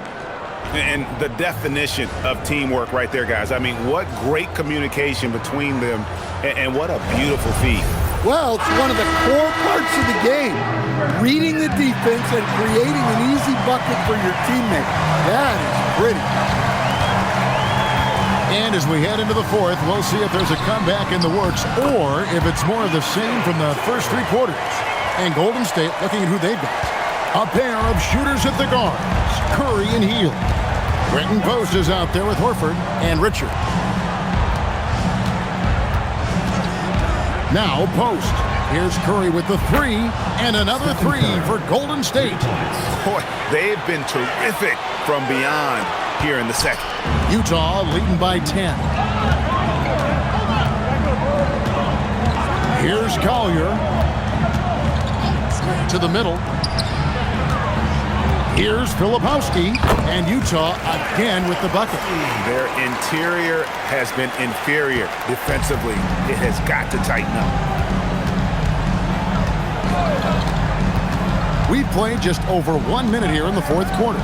And the definition of teamwork right there, guys. I mean, what great communication between them, and what a beautiful feat. Well, it's one of the core parts of the game. Reading the defense and creating an easy bucket for your teammate. That is pretty. And as we head into the fourth, we'll see if there's a comeback in the works or if it's more of the same from the first 3 quarters. And Golden State looking at who they've got. A pair of shooters at the guards, Curry and Hield. Brenton Post is out there with Horford and Richard. Now Post. Here's Curry with the 3, and another 3 for Golden State. Boy, they've been terrific from beyond here in the second. Utah leading by 10. Here's Collier. To the middle. Here's Filipowski, and Utah again with the bucket. Their interior has been inferior defensively. It has got to tighten up. We've played just over 1 minute here in the fourth quarter.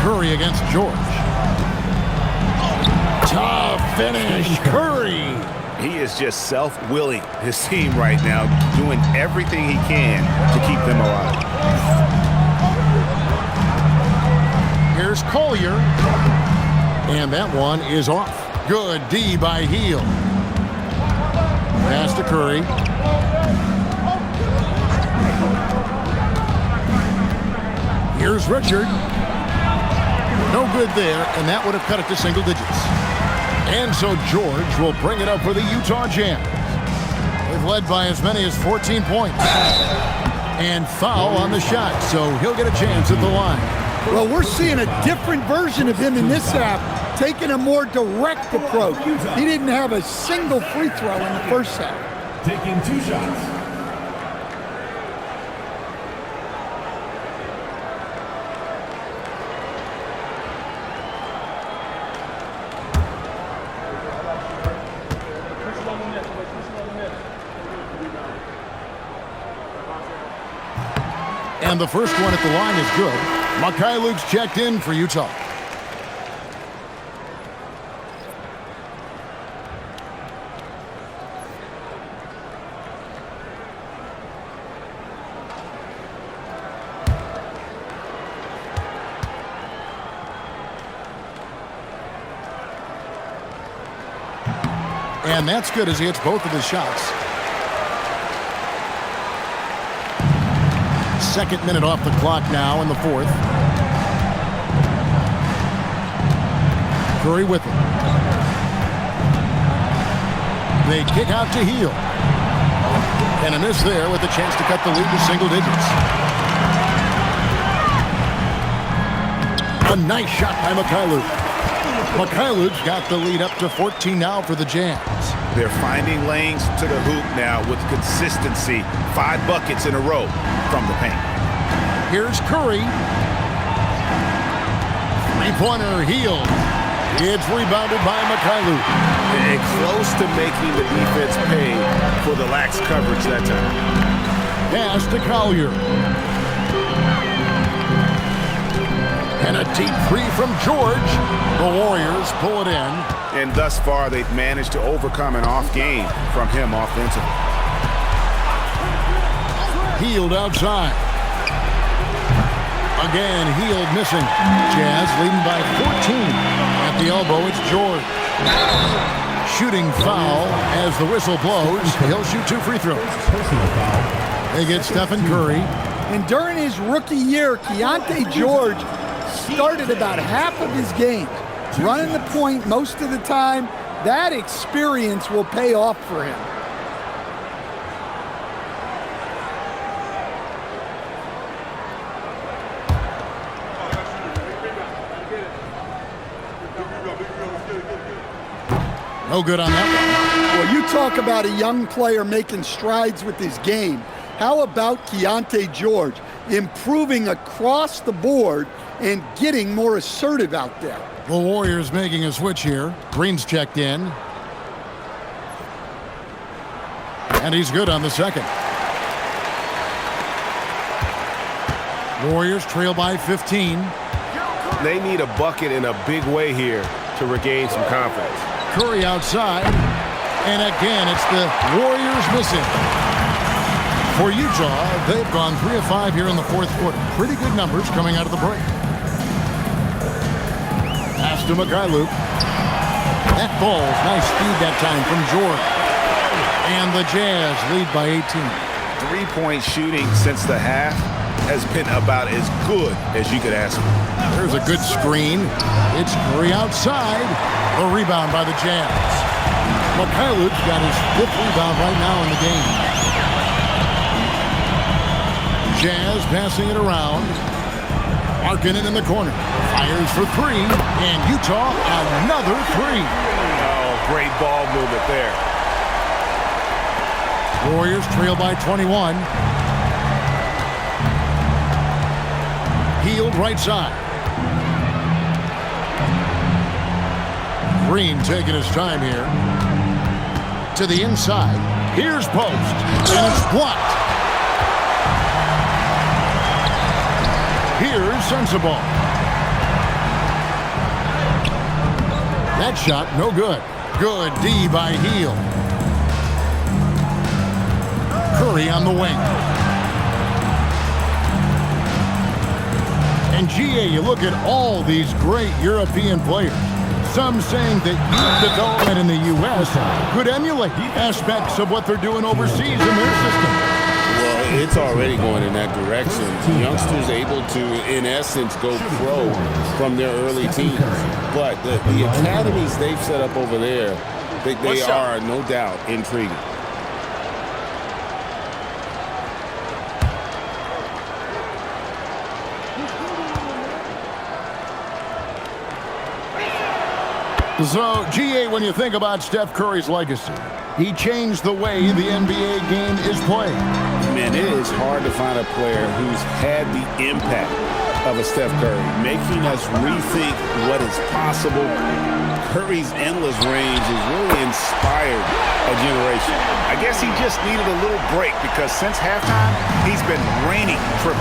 Curry against George. Tough finish, Curry. He is just self-willing, his team right now, doing everything he can to keep them alive. Here's Collier. And that one is off. Good D by Hield. Pass to Curry. Here's Richard. No good there, and that would have cut it to single digits. And so George will bring it up for the Utah Jazz. They've led by as many as 14 points. And foul on the shot, so he'll get a chance at the line. Well, we're seeing a different version of him in this half, taking a more direct approach. He didn't have a single free throw in the first half. Taking 2 shots. And the first one at the line is good. Mikhailuk's checked in for Utah. And that's good as he hits both of his shots. Second minute off the clock now in the fourth. Curry with it. They kick out to Hield. And a miss there with a chance to cut the lead to single digits. A nice shot by Mikhailuk. Mikhailuk's got the lead up to 14 now for the Jazz. They're finding lanes to the hoop now with consistency. 5 buckets in a row from the paint. Here's Curry. Three-pointer Hield. It's rebounded by Mikhailuk. And close to making the defense pay for the lax coverage that time. Pass to Collier. And a deep three from George. The Warriors pull it in. And thus far, they've managed to overcome an off game from him offensively. Hield outside. Again, Hield missing. Jazz leading by 14. At the elbow, it's George. Shooting foul as the whistle blows. He'll shoot 2 free throws. They get Stephen Curry. And during his rookie year, Keontae George started about half of his games running the point most of the time. That experience will pay off for him. No good on that one. Well, you talk about a young player making strides with his game. How about Keontae George improving across the board and getting more assertive out there? The Warriors making a switch here. Green's checked in. And he's good on the second. Warriors trail by 15. They need a bucket in a big way here to regain some confidence. Curry outside. And again, it's the Warriors missing. For Utah, they've gone 3 of 5 here in the fourth quarter. Pretty good numbers coming out of the break. Pass to Mikhailuk. That ball's nice speed that time from George. And the Jazz lead by 18. 3-point shooting since the half has been about as good as you could ask for. There's a good screen. It's Curry outside. A rebound by the Jazz. Mikhailuk's got his 5th rebound right now in the game. Jazz passing it around. Markkanen in the corner. Fires for 3. And Utah another 3. Oh, great ball movement there. Warriors trail by 21. Hield right side. Green taking his time here. To the inside. Here's post. And it's blocked. Here's Sensible. That shot, no good. Good D by Hield. Curry on the wing. And GA, you look at all these great European players. Some saying that youth development in the U.S. could emulate aspects of what they're doing overseas in their system. Well, It's already going in that direction. Youngsters able to, in essence, go pro from their early teens. But the academies they've set up over there, they are, no doubt, intriguing. So, GA, when you think about Steph Curry's legacy, he changed the way the NBA game is played. Man, it is hard to find a player who's had the impact of a Steph Curry, making us rethink what is possible. Curry's endless range has really inspired a generation. I guess he just needed a little break because since halftime, he's been raining triple.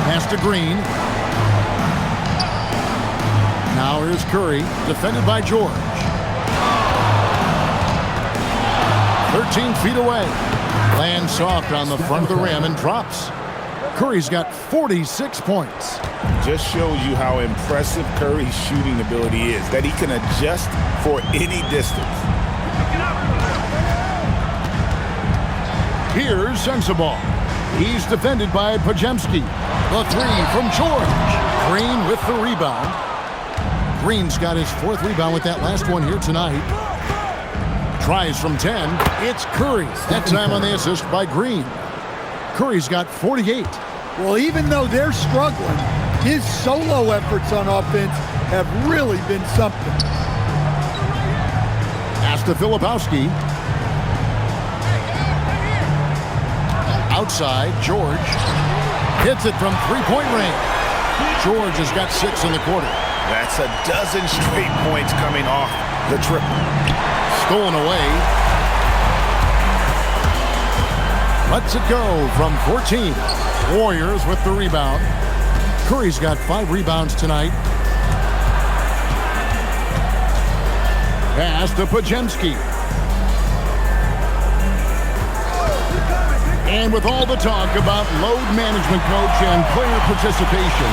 Pass to Green. Now here's Curry, defended by George. 13 feet away. Lands soft on the front of the rim and drops. Curry's got 46 points. Just shows you how impressive Curry's shooting ability is, that he can adjust for any distance. Here's Sensabaugh. He's defended by Pajemski. The three from George. Green with the rebound. Green's got his 4th rebound with that last one here tonight. Tries from 10. It's Curry. That time on the assist by Green. Curry's got 48. Well, even though they're struggling, his solo efforts on offense have really been something. Pass to Filipowski. Outside, George. Hits it from 3-point range. George has got 6 in the quarter. That's a dozen straight points coming off the triple. Stolen away. Lets it go from 14. Warriors with the rebound. Curry's got 5 rebounds tonight. Pass to Pajemski. And with all the talk about load management, coach, and player participation,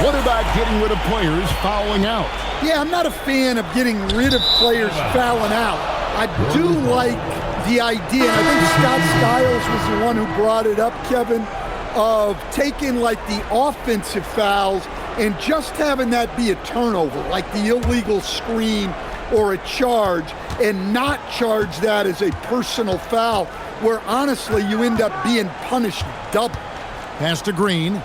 what about getting rid of players fouling out? Yeah, I'm not a fan of getting rid of players fouling out. I do like the idea, and I think Scott Skiles was the one who brought it up, Kevin, of taking like the offensive fouls and just having that be a turnover, like the illegal screen or a charge, and not charge that as a personal foul, where honestly you end up being punished double. Pass to Green.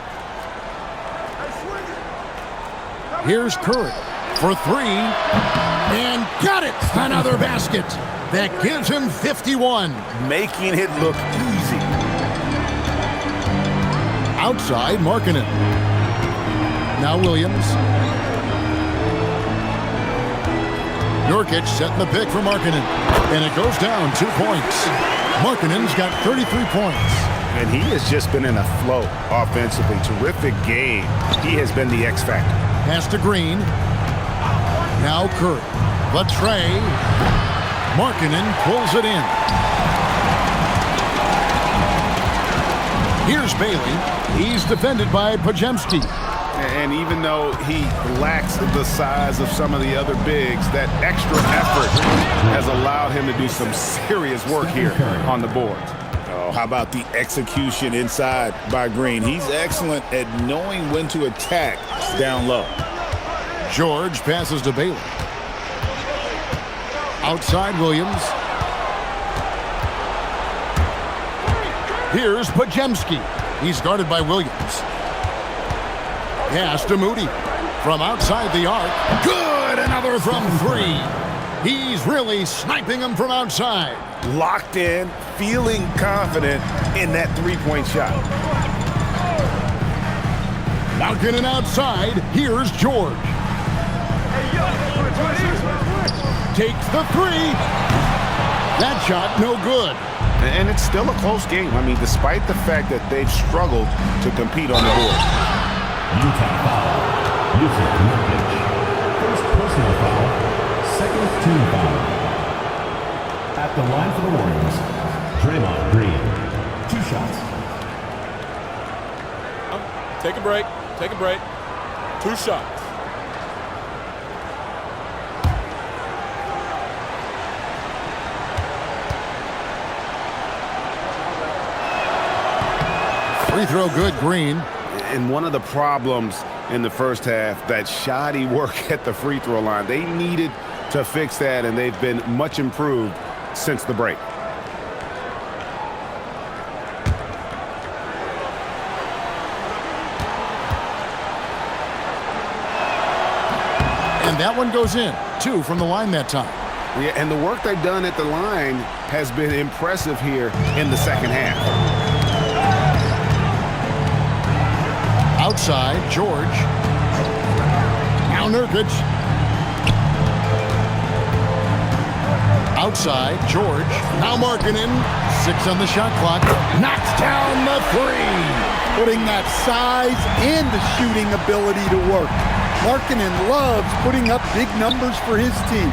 Here's Curry for 3, and got it! Another basket. That gives him 51. Making it look easy. Outside, Markkanen. Now Williams. Nurkic setting the pick for Markkanen. And it goes down 2 points. Markkanen's got 33 points. And he has just been in a flow offensively. Terrific game. He has been the X factor. Pass to Green. Now Curry. The tray. Markkanen pulls it in. Here's Bailey. He's defended by Pajemski. And even though he lacks the size of some of the other bigs, that extra effort has allowed him to do some serious work here on the board. Oh, how about the execution inside by Green? He's excellent at knowing when to attack down low. George passes to Bailey. Outside Williams. Here's Pajemski. He's guarded by Williams. Pass to Moody. From outside the arc. Good! Another from 3. He's really sniping him from outside. Locked in, feeling confident in that 3-point shot. Markkanen outside. Here's George. Takes the 3. That shot no good. And it's still a close game. I mean, despite the fact that they've struggled to compete on the board. Utah foul. Yusuf Nurkic. First personal foul. Second team foul. At the line for the Warriors, Draymond Green. 2 shots. Take a break. Take a break. 2 shots. Free throw good, Green. And one of the problems in the first half, that shoddy work at the free throw line. They needed to fix that, and they've been much improved since the break. And that one goes in. 2 from the line that time. Yeah, and the work they've done at the line has been impressive here in the second half. Outside, George. Now Nurkic. Outside, George. Now Markkanen. 6 on the shot clock. Knocks down the 3. Putting that size and the shooting ability to work. Markkanen loves putting up big numbers for his team.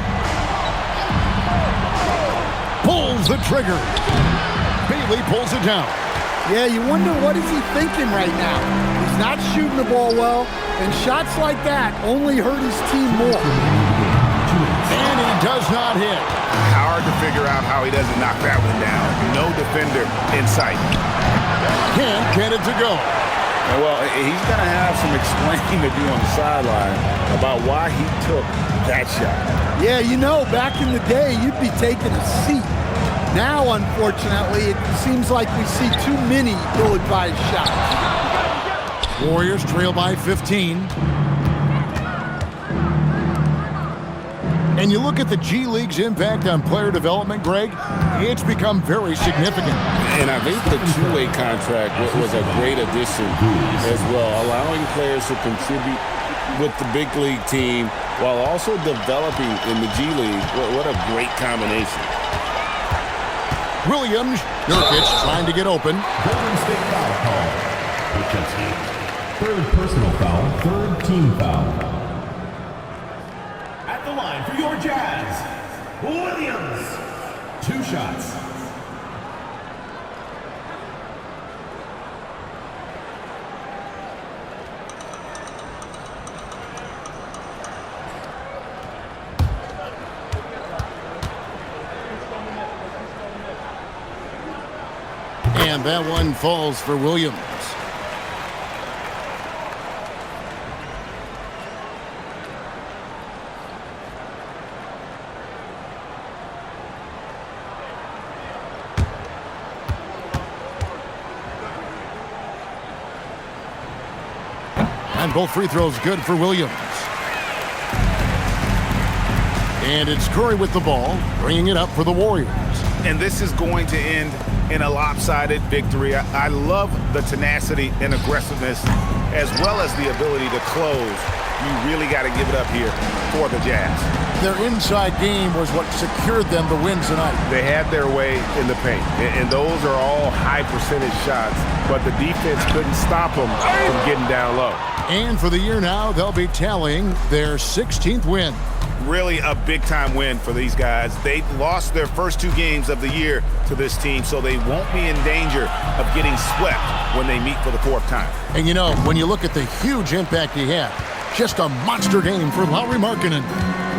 Pulls the trigger. Bailey pulls it down. Yeah, you wonder what is he thinking right now. He's not shooting the ball well, and shots like that only hurt his team more. And he does not hit. Hard to figure out how he doesn't knock that one down. No defender in sight. Can't get it to go. Well, he's going to have some explaining to do on the sideline about why he took that shot. Yeah, you know, back in the day, you'd be taking a seat. Now, unfortunately, it seems like we see too many ill-advised shots. Warriors trail by 15. And you look at the G League's impact on player development, Greg, it's become very significant. And I think the two-way contract was a great addition as well, allowing players to contribute with the big league team while also developing in the G League. What a great combination. Williams, Nurkic trying to get open. Golden State foul call. Kuczynski. Third personal foul, third team foul. At the line for your Jazz, Williams. 2 shots. And that one falls for Williams. And both free throws good for Williams. And it's Curry with the ball, bringing it up for the Warriors. And this is going to end in a lopsided victory. I love the tenacity and aggressiveness as well as the ability to close. You really got to give it up here for the Jazz. Their inside game was what secured them to win tonight. They had their way in the paint, and those are all high percentage shots, but the defense couldn't stop them from getting down low. And for the year now, they'll be tallying their 16th win. Really a big-time win for these guys. They lost their first 2 games of the year to this team, so they won't be in danger of getting swept when they meet for the 4th time. And you know, when you look at the huge impact he had, just a monster game for Lauri Markkanen.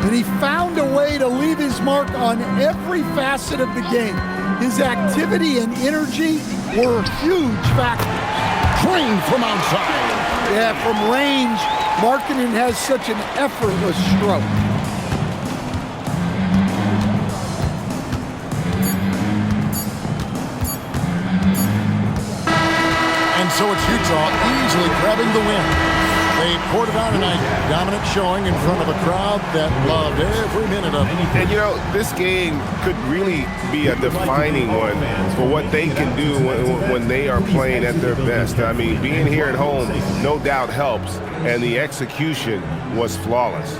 And he found a way to leave his mark on every facet of the game. His activity and energy were huge factors. Trained from outside. Yeah, from range, Markkanen has such an effortless stroke. And so it's Utah easily grabbing the win. They poured it on tonight. Dominant showing in front of a crowd that loved every minute of it. And, you know, this game could really be a defining one for what they can do when they are playing at their best. I mean, being here at home no doubt helps, and the execution was flawless.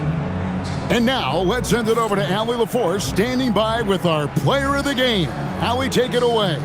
And now, let's send it over to Allie LaForce, standing by with our player of the game. Allie, take it away.